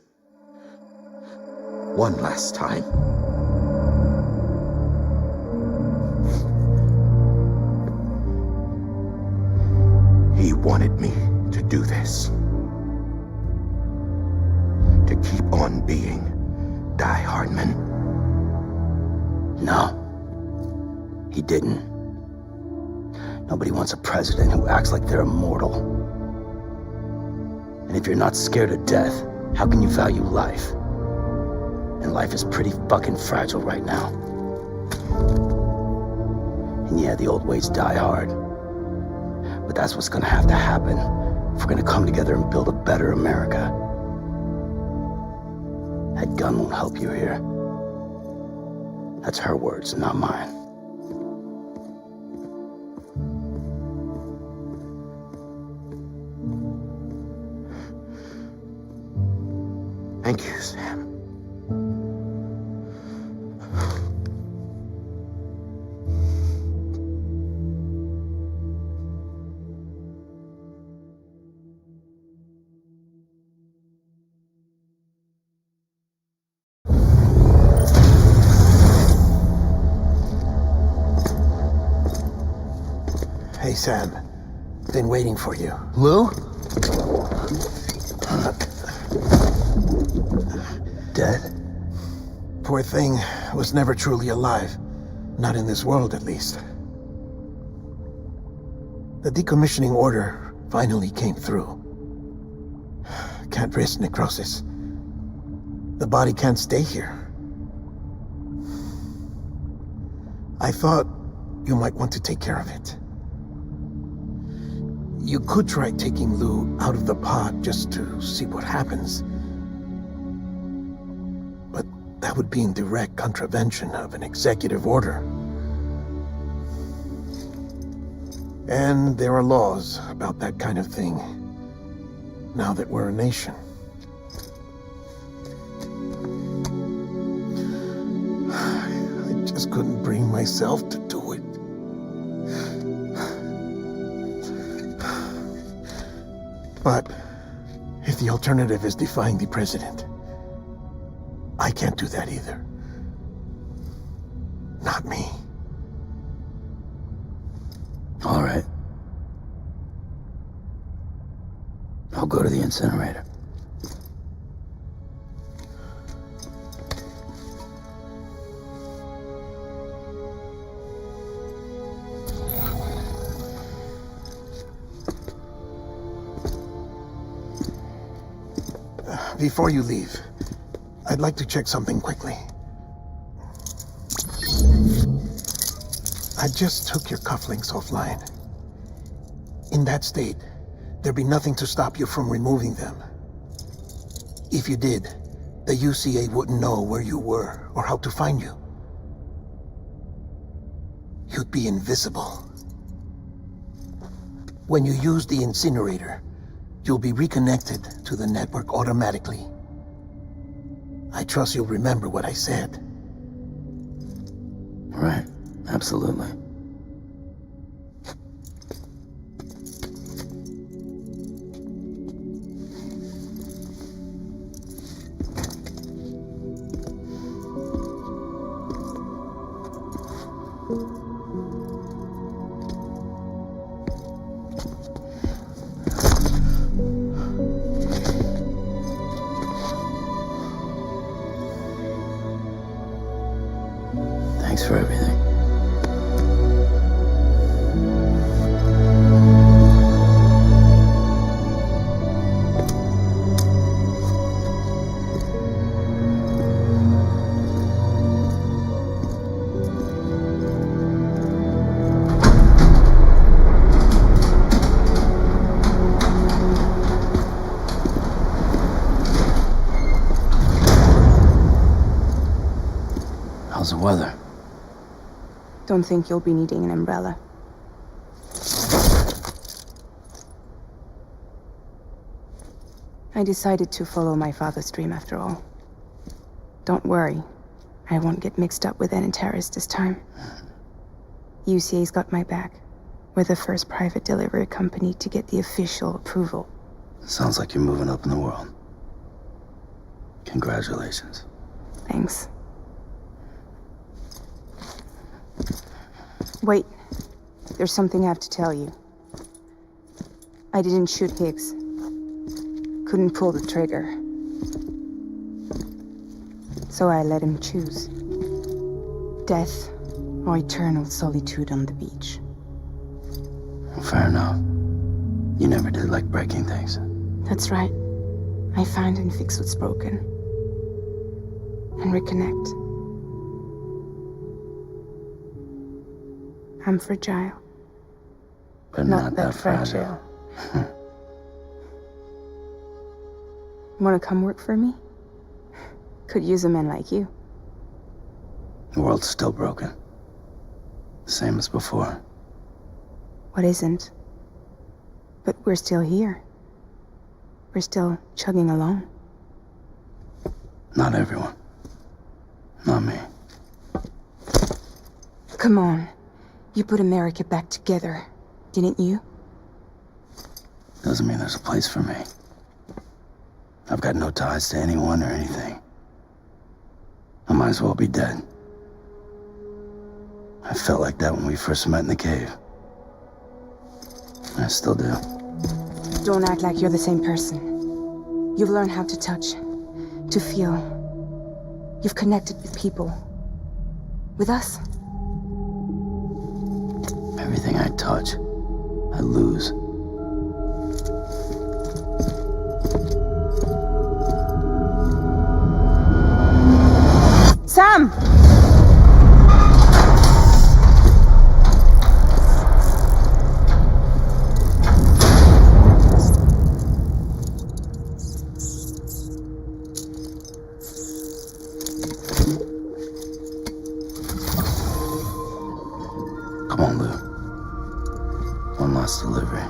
One last time. He wanted me to do this. To keep on being Die Hardman. No, he didn't. Nobody wants a president who acts like they're immortal. And if you're not scared of death, how can you value life? And life is pretty fucking fragile right now. And yeah, the old ways die hard. But that's what's gonna have to happen if we're gonna come together and build a better America. That gun won't help you here. That's her words, not mine. Thank you, Sam. Hey, Sam. Been waiting for you. Lou? Dead? Poor thing was never truly alive. Not in this world, at least. The decommissioning order finally came through. Can't risk necrosis. The body can't stay here. I thought you might want to take care of it. You could try taking Lou out of the pod just to see what happens. But that would be in direct contravention of an executive order. And there are laws about that kind of thing, now that we're a nation. just couldn't bring myself to do it. But if the alternative is defying the president, I can't do that either. Not me. All right. I'll go to the incinerator. Before you leave, I'd like to check something quickly. I just took your cufflinks offline. In that state, there'd be nothing to stop you from removing them. If you did, the UCA wouldn't know where you were or how to find you. You'd be invisible. When you use the incinerator, you'll be reconnected to the network automatically. I trust you'll remember what I said. Right. Absolutely. Thanks for everything. How's the weather? Don't think you'll be needing an umbrella. I decided to follow my father's dream after all. Don't worry, I won't get mixed up with any terrorists this time. UCA's got my back. We're the first private delivery company to get the official approval. Sounds like you're moving up in the world. Congratulations. Thanks. Wait, there's something I have to tell you. I didn't shoot Higgs. Couldn't pull the trigger. So I let him choose. Death or eternal solitude on the beach. Fair enough. You never did like breaking things. That's right. I find and fix what's broken. And reconnect. I'm fragile. But not that fragile. Wanna come work for me? Could use a man like you. The world's still broken. Same as before. What isn't? But we're still here. We're still chugging along. Not everyone. Not me. Come on. You put America back together, didn't you? Doesn't mean there's a place for me. I've got no ties to anyone or anything. I might as well be dead. I felt like that when we first met in the cave. I still do. Don't act like you're the same person. You've learned how to touch, to feel. You've connected with people. With us. Everything I touch, I lose. Sam! Come on, Lou. One last delivery.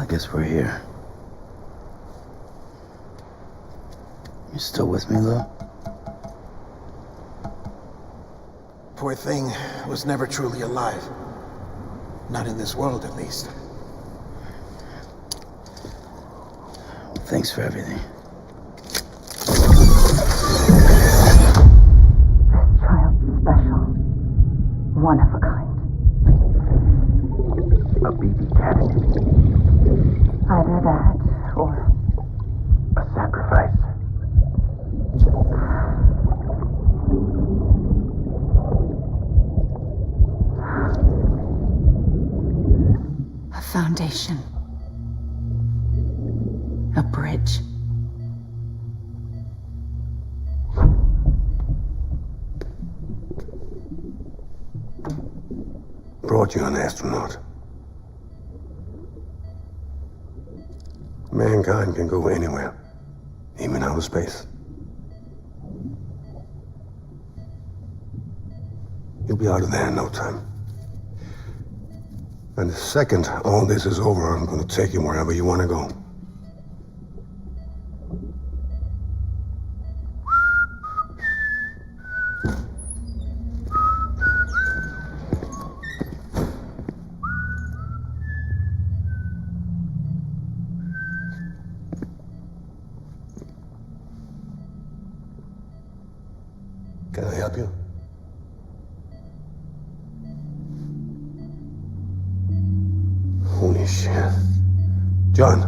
I guess we're here. You still with me, though? Poor thing was never truly alive. Not in this world, at least. Thanks for everything. Child special. One of a kind. A BB candidate. Either that, or A sacrifice. a foundation. A bridge. Brought you an astronaut. Mankind can go anywhere, even outer space. You'll be out of there in no time. And the second all this is over, I'm gonna take you wherever you want to go. Can I help you? Holy shit. John,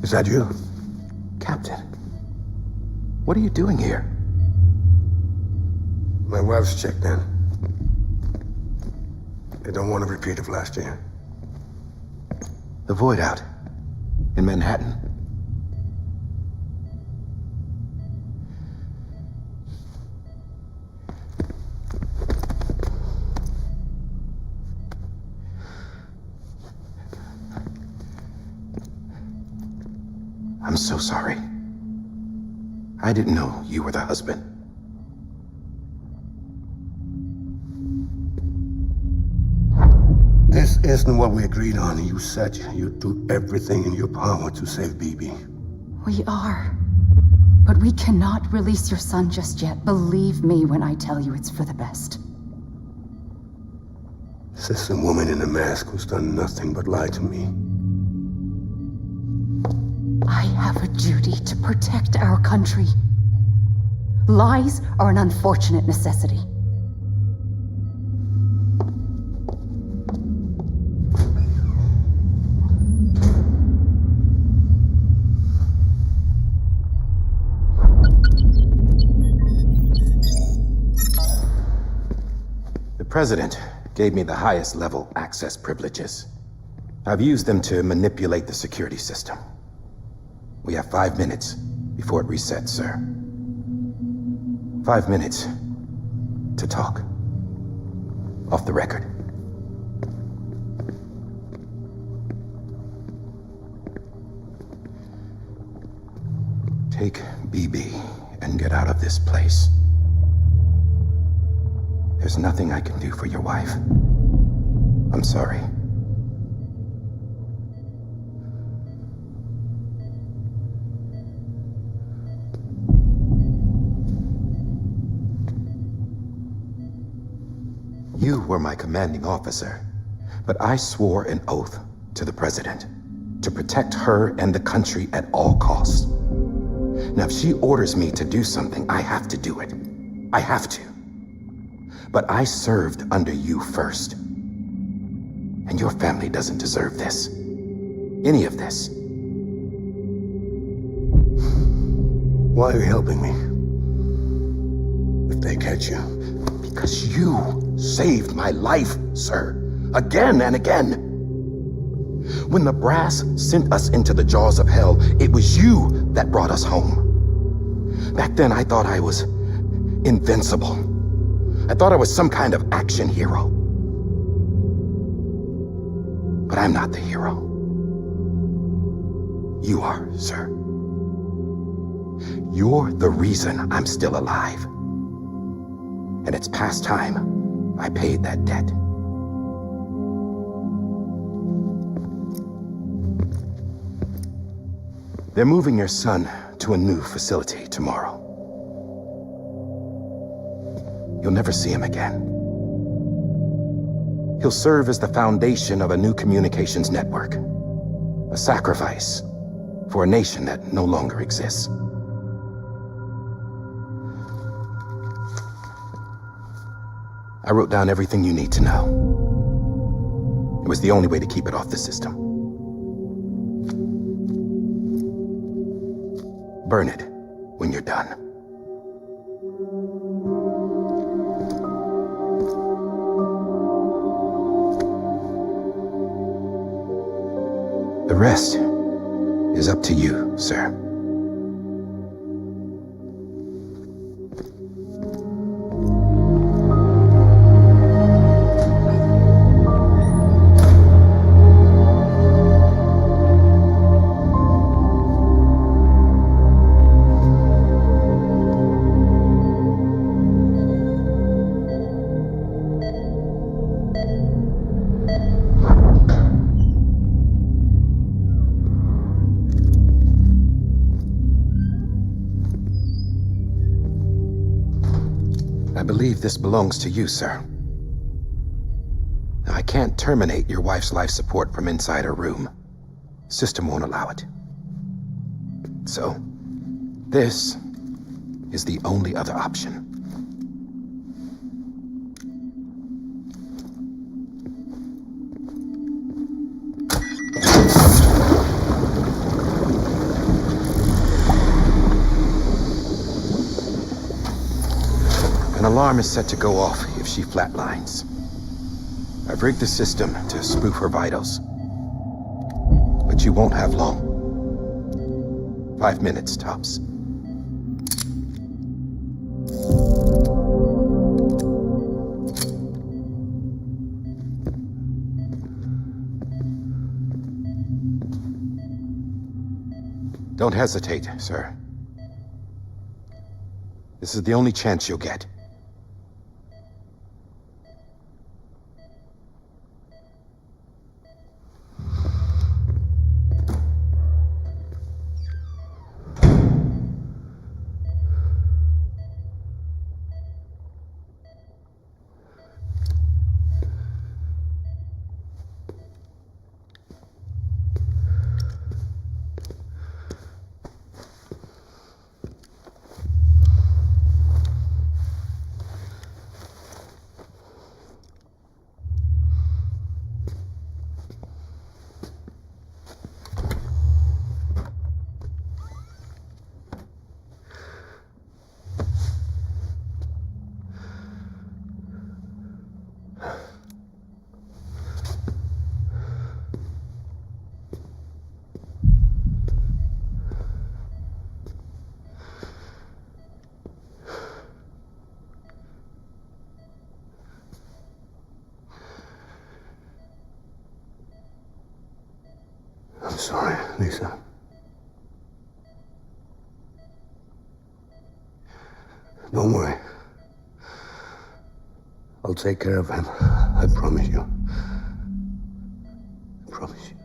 is that you? Captain, what are you doing here? My wife's checked in. They don't want a repeat of last year. The void out in Manhattan. I'm so sorry. I didn't know you were the husband. This isn't what we agreed on. You said you'd do everything in your power to save BB. We are. But we cannot release your son just yet. Believe me when I tell you it's for the best. This is a woman in a mask who's done nothing but lie to me. I have a duty to protect our country. Lies are an unfortunate necessity. The President gave me the highest level access privileges. I've used them to manipulate the security system. We have 5 minutes before it resets, sir. 5 minutes to talk. Off the record. Take BB and get out of this place. There's nothing I can do for your wife. I'm sorry. You were my commanding officer, but I swore an oath to the President to protect her and the country at all costs. Now, if she orders me to do something, I have to do it. I have to. But I served under you first. And your family doesn't deserve this. Any of this. Why are you helping me? If they catch you. Because you saved my life, sir. Again and again. When the brass sent us into the jaws of hell, it was you that brought us home. Back then, I thought I was invincible. I thought I was some kind of action hero. But I'm not the hero. You are, sir. You're the reason I'm still alive. And it's past time I paid that debt. They're moving your son to a new facility tomorrow. You'll never see him again. He'll serve as the foundation of a new communications network. A sacrifice for a nation that no longer exists. I wrote down everything you need to know. It was the only way to keep it off the system. Burn it when you're done. The rest is up to you, sir. I believe this belongs to you, sir. I can't terminate your wife's life support from inside her room. System won't allow it. So, this is the only other option. An alarm is set to go off if she flatlines. I've rigged the system to spoof her vitals. But you won't have long. 5 minutes, tops. Don't hesitate, sir. This is the only chance you'll get. I'm sorry, Lisa. Don't worry. I'll take care of him. I promise you. I promise you.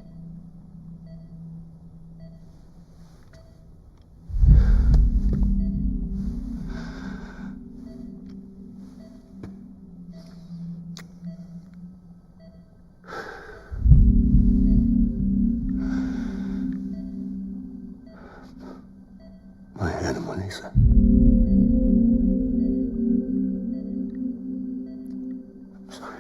My animal, Lisa. I'm sorry.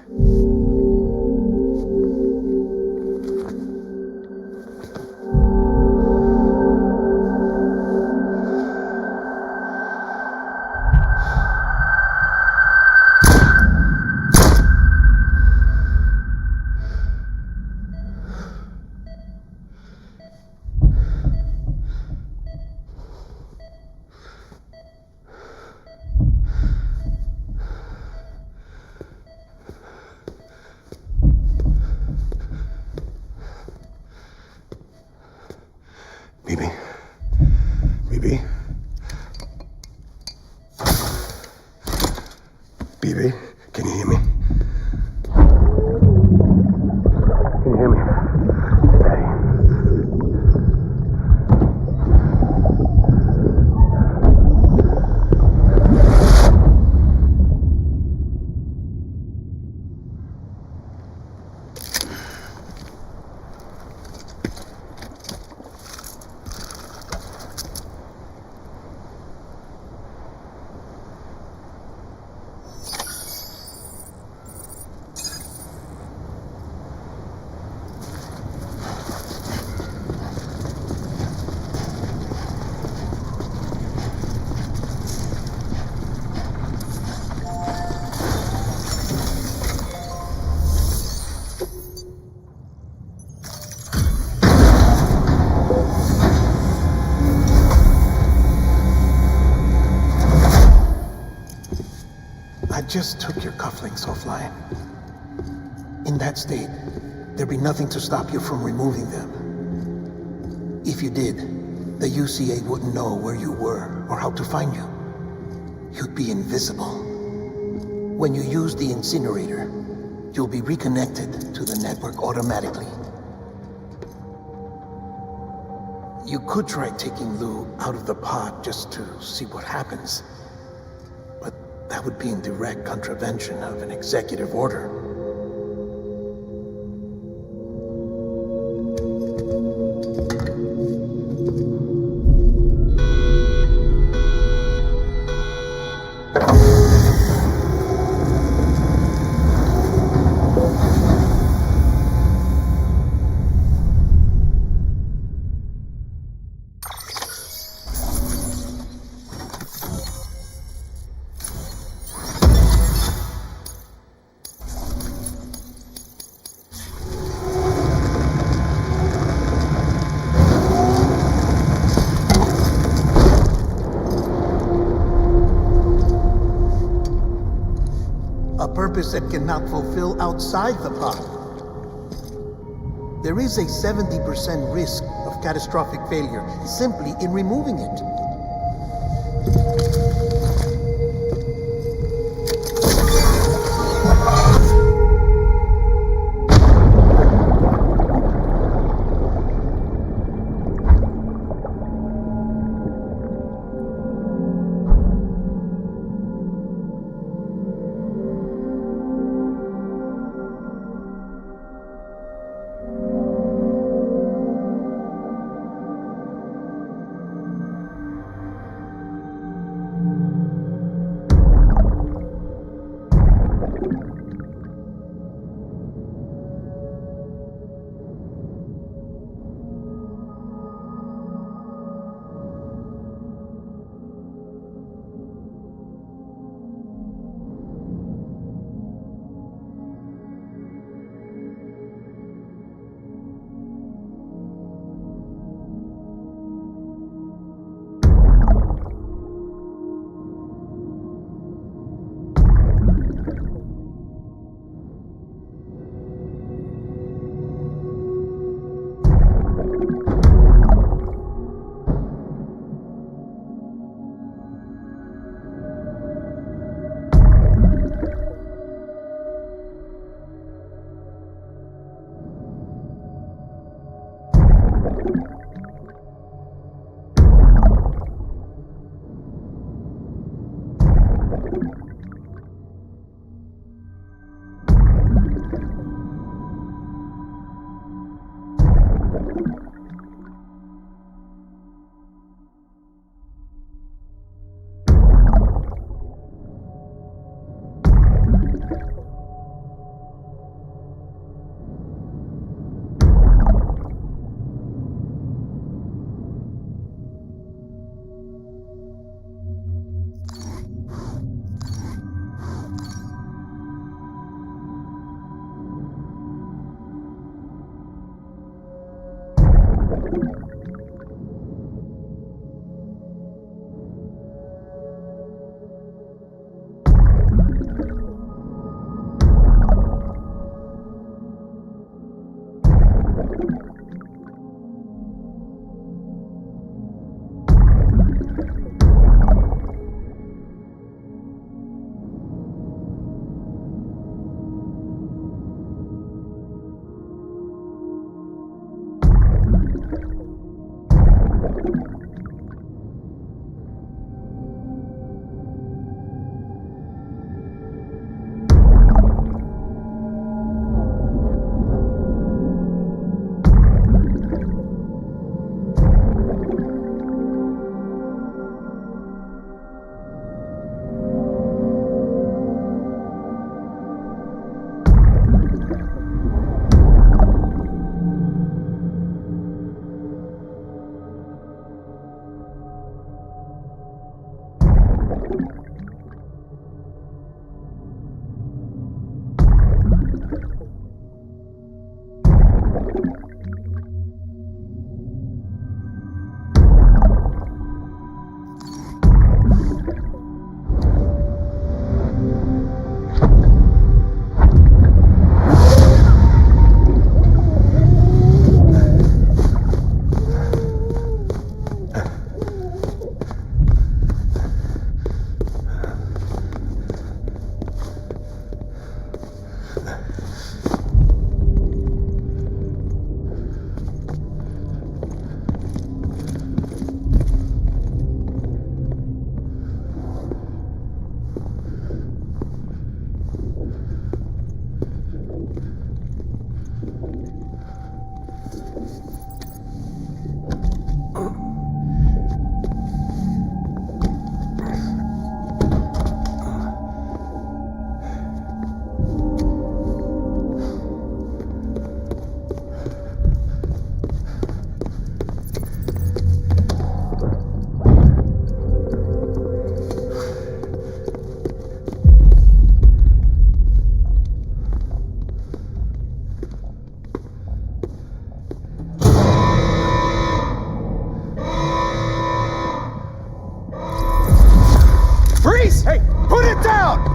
Bibi. Bibi. Bibi, can you hear me? Can you hear me? Daddy. just took your cufflinks offline. In that state, there'd be nothing to stop you from removing them. If you did, the UCA wouldn't know where you were or how to find you. You'd be invisible. When you use the incinerator, you'll be reconnected to the network automatically. You could try taking Lou out of the pod just to see what happens. But that would be in direct contravention of an executive order. That cannot fulfill outside the pod. There is a 70% risk of catastrophic failure simply in removing it.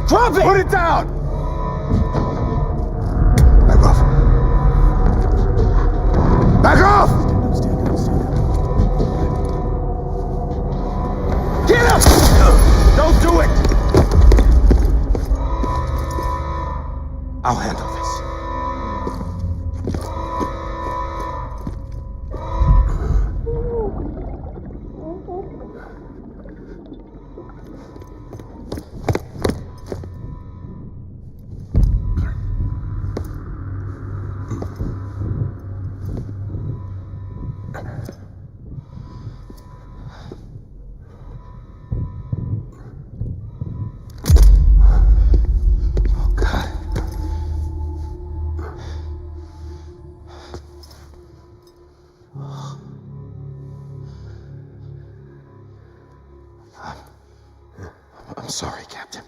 Drop it! Put it down! Back off. Back off! Get up! Don't do it! I'll handle this. I'm sorry, Captain.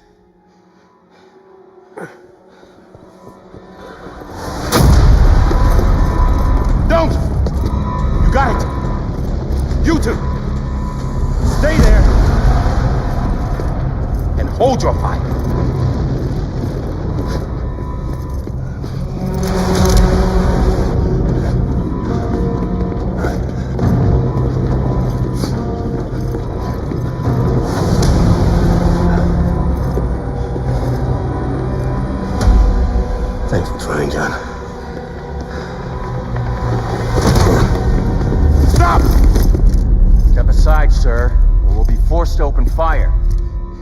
Don't! You got it! You two! Stay there! And hold your fire! Thanks for trying, John. Stop! Step aside, sir, or we'll be forced to open fire.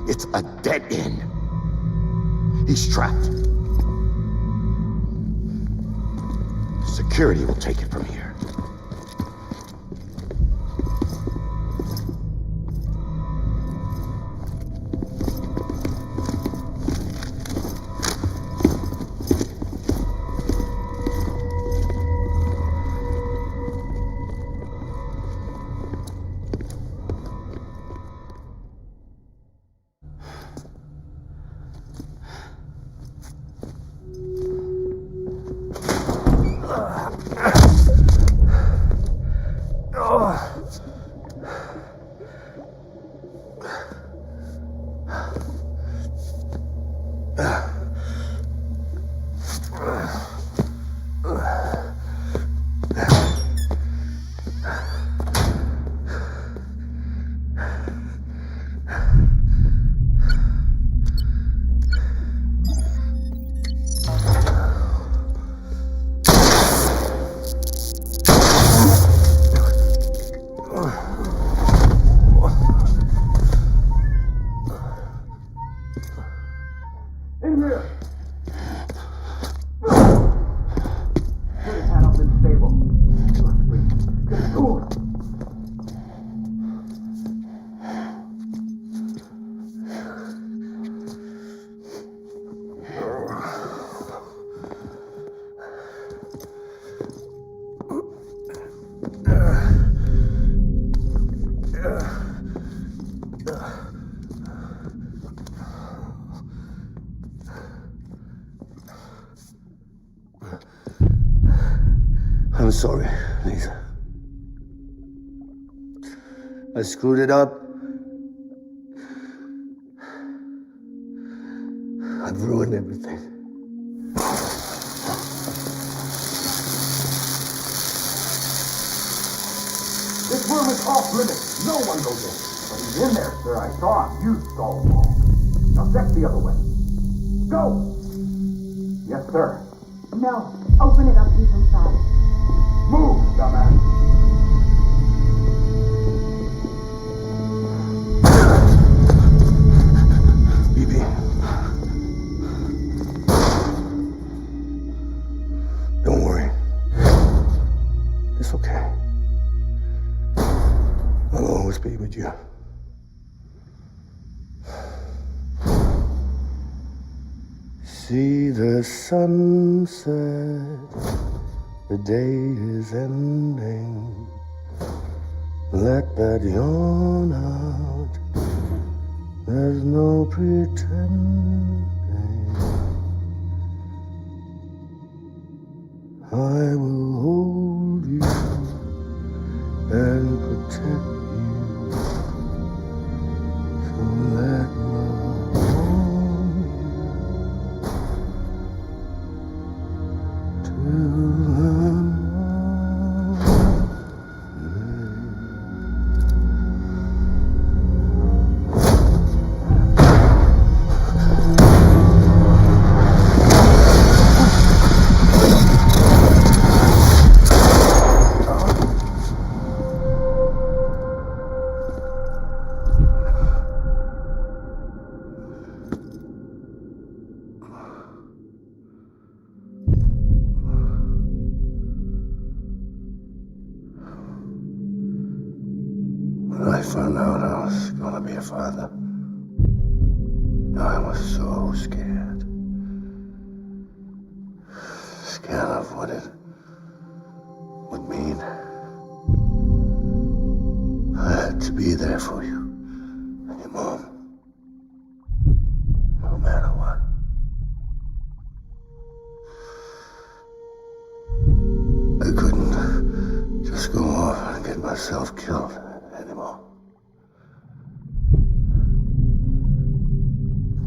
It's a dead end. He's trapped. Security will take it from here. I'm sorry, Lisa. I screwed it up. I've ruined everything. This room is off limits. No one goes in. But he's in there, sir. I saw him. You stole him. Now check the other way. Go! Yes, sir. No. Open it up. He's inside. Move, dumbass. BB. Don't worry. It's okay. I'll always be with you. See the sunset, the day is ending. Let that yawn out, there's no pretending. I will hold you and protect you. So let my arms When I found out I was gonna be a father, I was so scared. Scared of what it would mean. I had to be there for you and your mom, no matter what. I couldn't just go off and get myself killed anymore.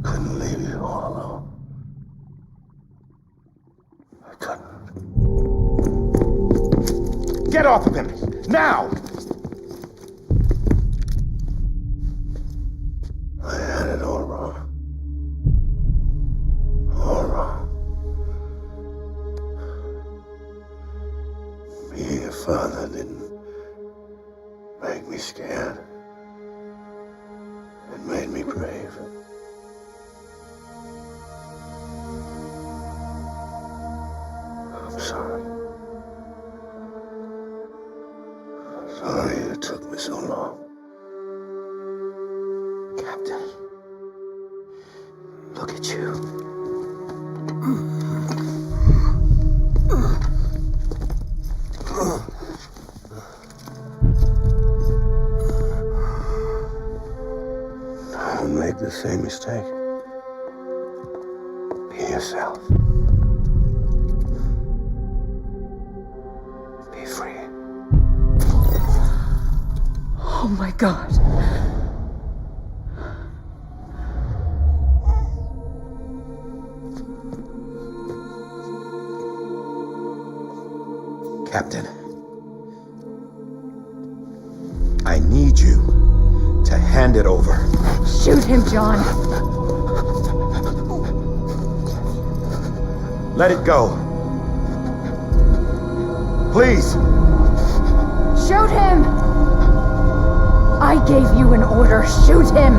Couldn't leave you all alone. I couldn't. Get off of him! Now! I had it all wrong. All wrong. Being a father didn't make me scared. It made me brave. I'm sorry. Sorry it took me so long. Captain, look at you. Don't make the same mistake. Be yourself. Be free. Oh my God. Captain, I need you to hand it over. Shoot him, John. Let it go. Please. Shoot him! I gave you an order. Shoot him!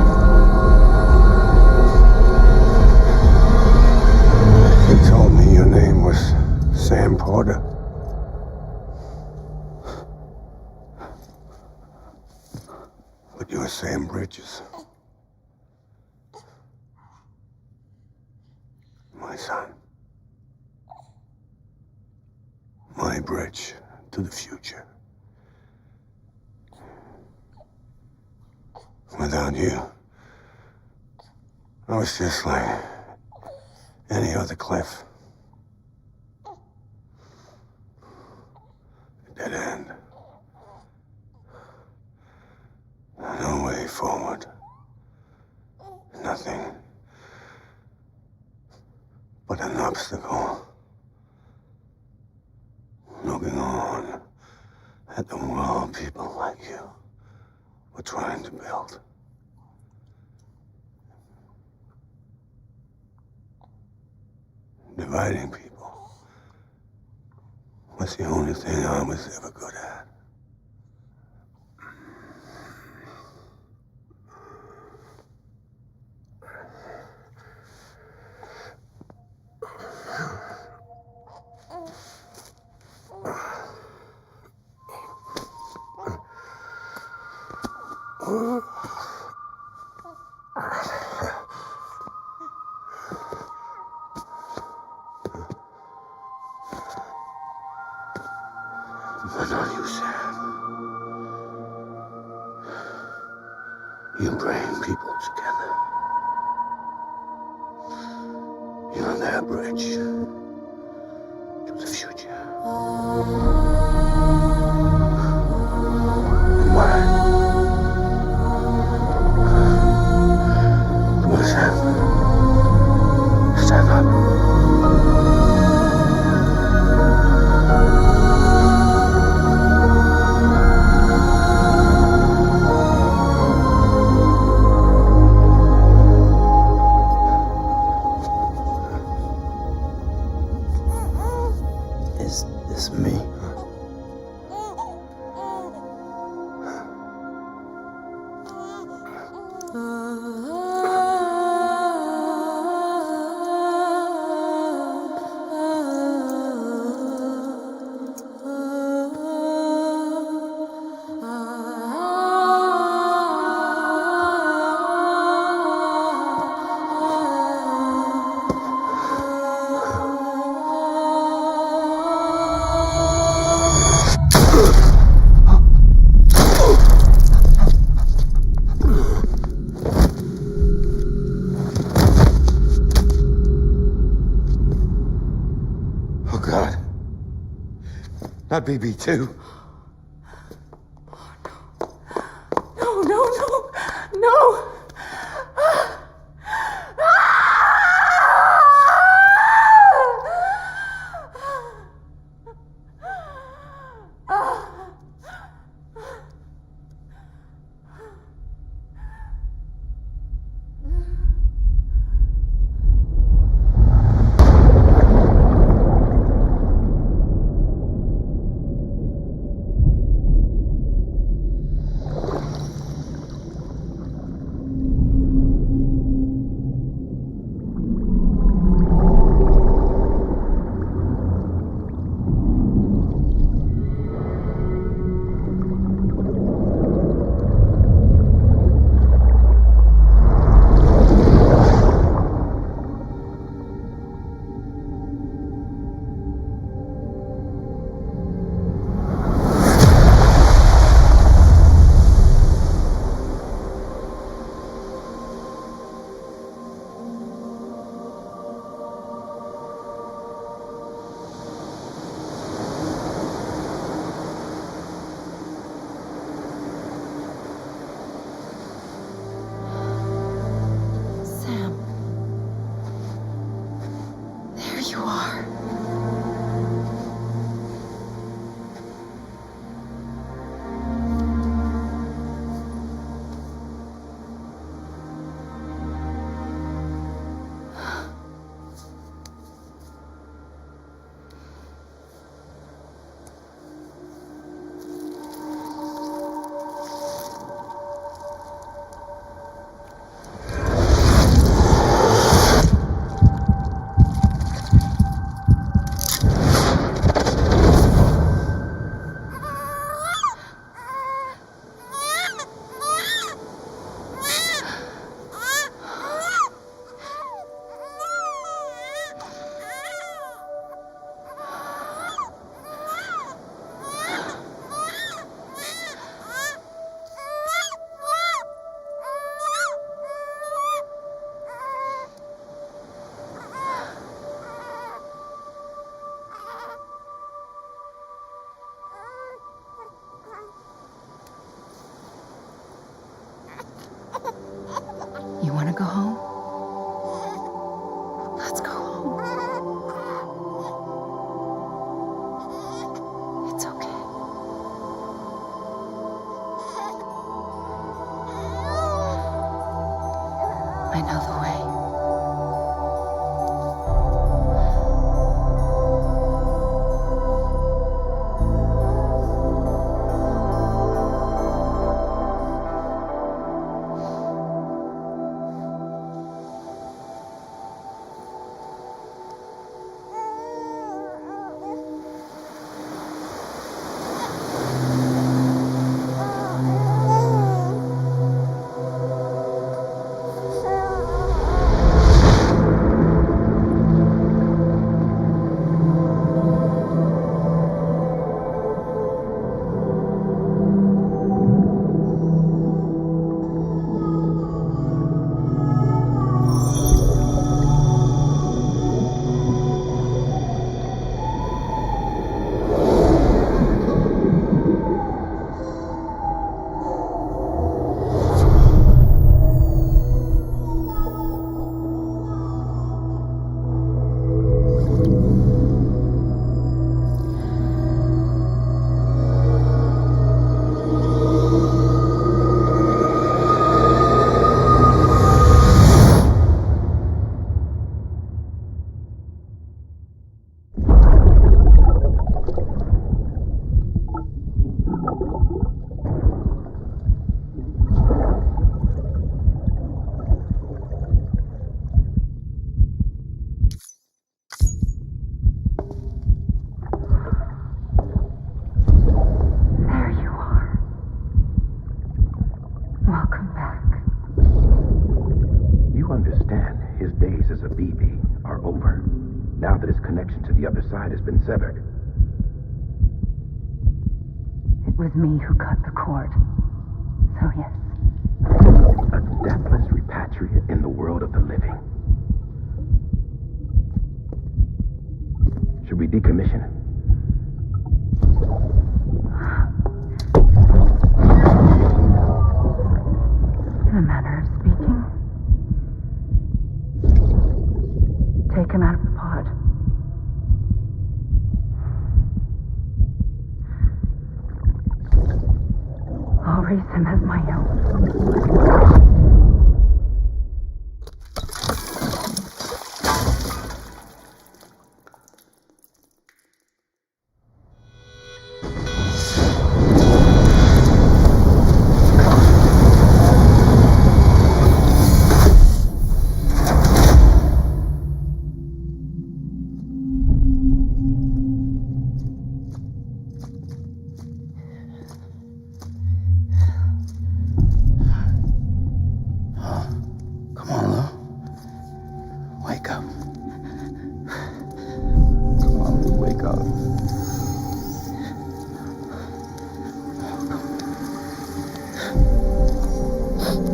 You told me your name was Sam Porter. But you're Sam Bridges. My son. My bridge to the future. Without you, I was just like any other Cliff. Dead end. No way forward. Nothing but an obstacle. Looking on at the world people like you were trying to build. Dividing people was the only thing I was ever good at. But not you, Sam. You bring people together. You're their bridge to the future. And mine. Come on, Sam. Stand up. Is this me? That BB too. No, no, no, no! You want to go home? Let's go home. It's okay. I know the way. Now that his connection to the other side has been severed. It was me who cut the cord. So yes. A deathless repatriate in the world of the living. Should we decommission him? In a manner of speaking. Take him out of the pod. I'll raise him as my own. Come on, Lou. Wake up. Come on, Lou, wake up.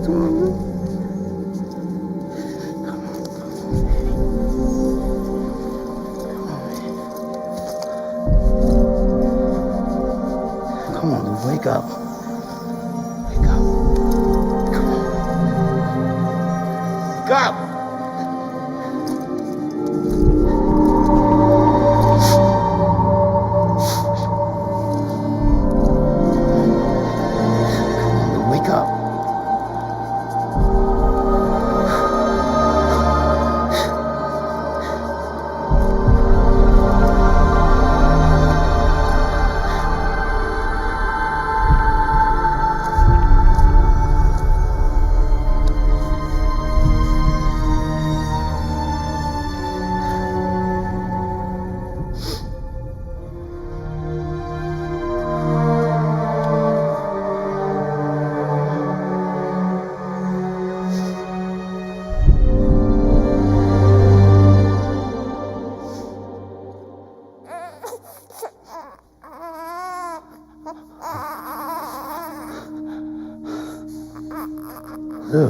Come on, Lou. Come on, Lou, wake up. Wake up. Come on. Wake up! Wake up. Lou.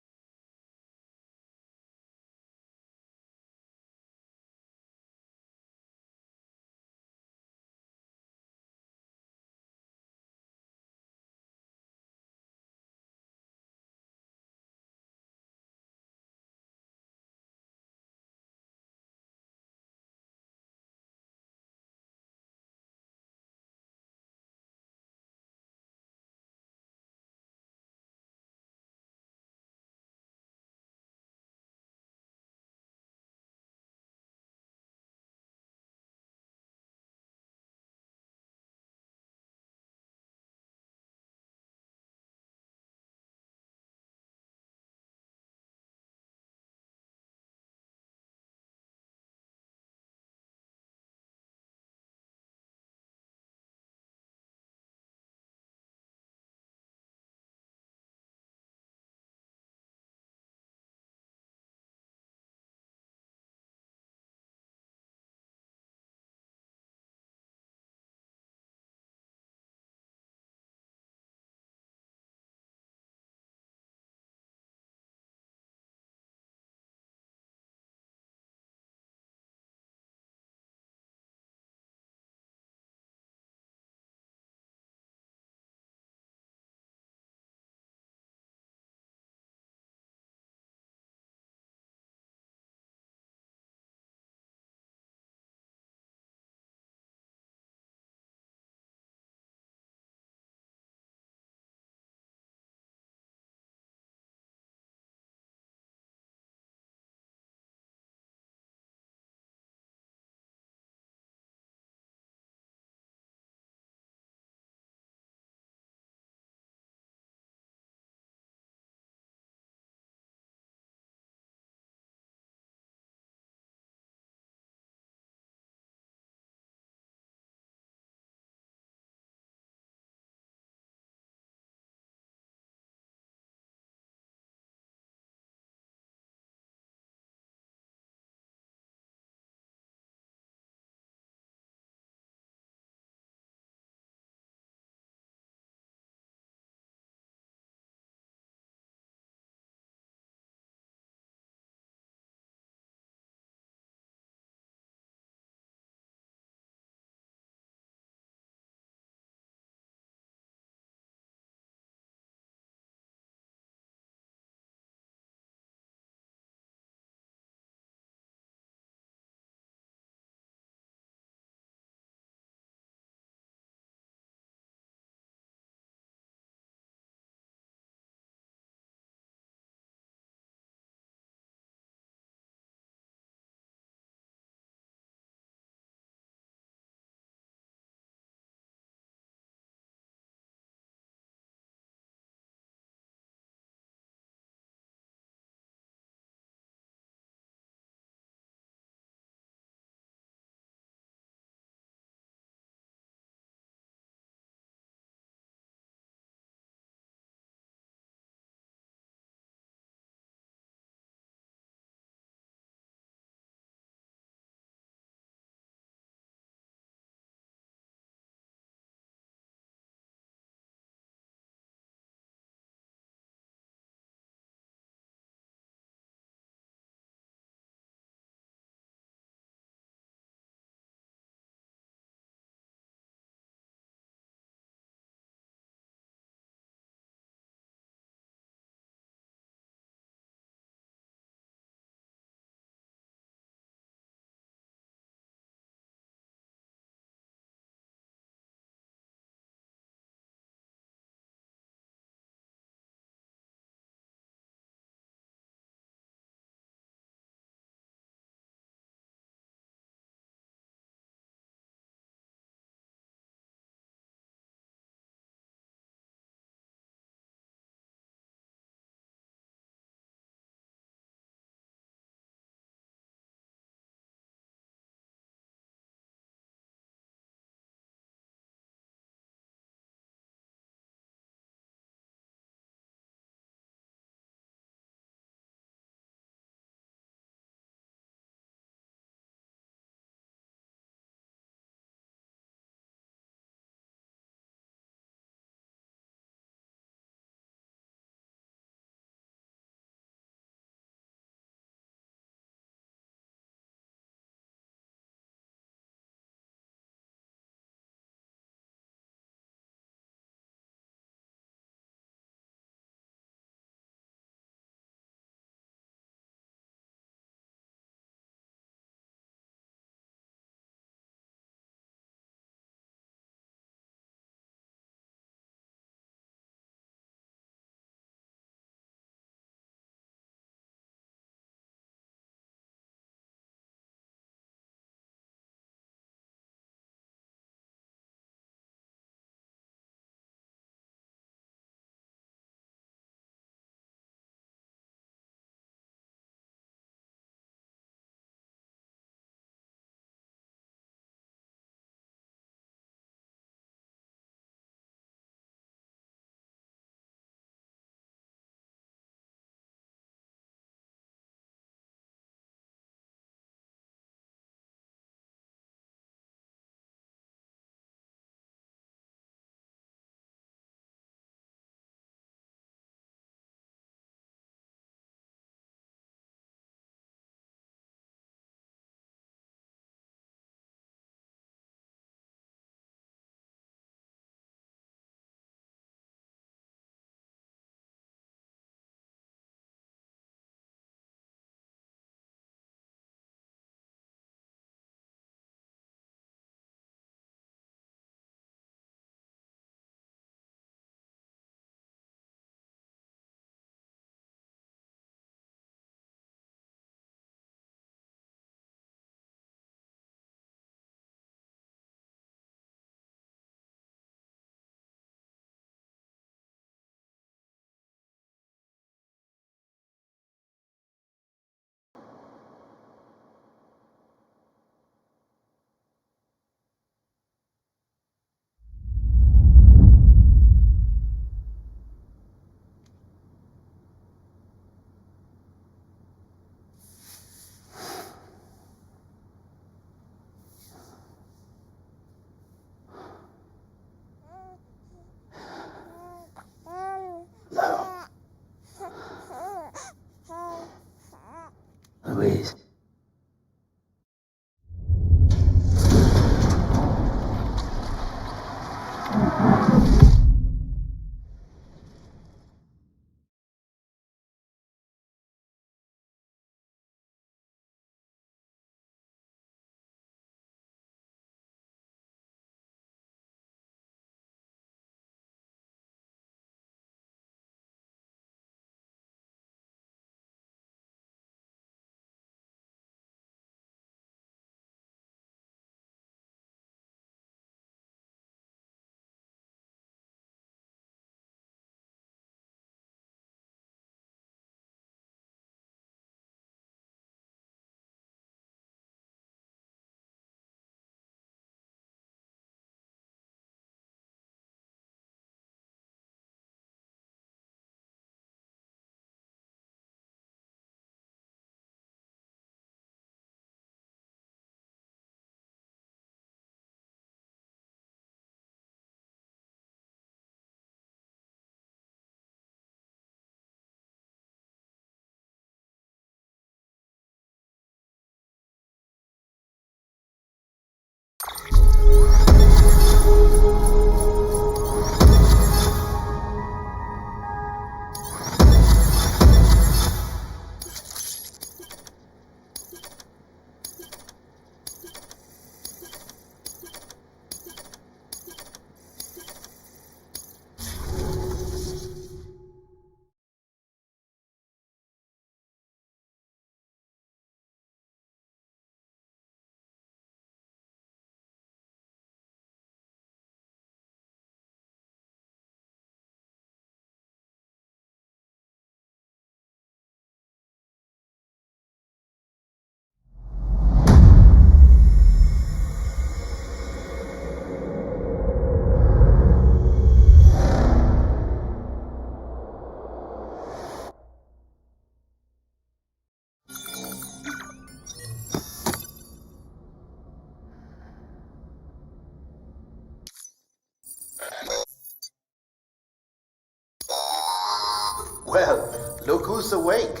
Look who's awake.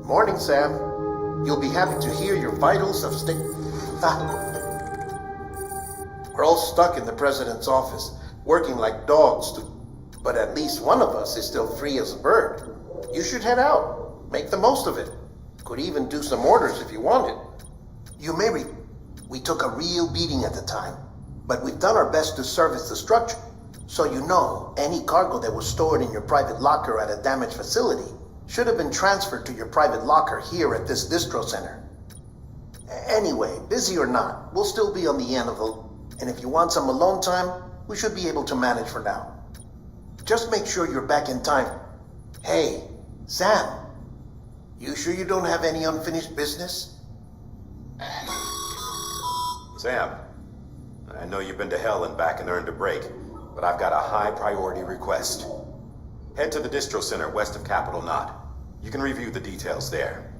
Morning, Sam. You'll be happy to hear your vitals have We're all stuck in the president's office, working like dogs But at least one of us is still free as a bird. You should head out. Make the most of it. Could even do some orders if you wanted. We took a real beating at the time, but we've done our best to service the structure. So you know, any cargo that was stored in your private locker at a damaged facility should have been transferred to your private locker here at this distro center. Anyway, busy or not, we'll still be on the end of And if you want some alone time, we should be able to manage for now. Just make sure you're back in time. Hey, Sam, you sure you don't have any unfinished business? Sam, I know you've been to hell and back and earned a break, but I've got a high priority request. Head to the distro center west of Capitol Knot. You can review the details there.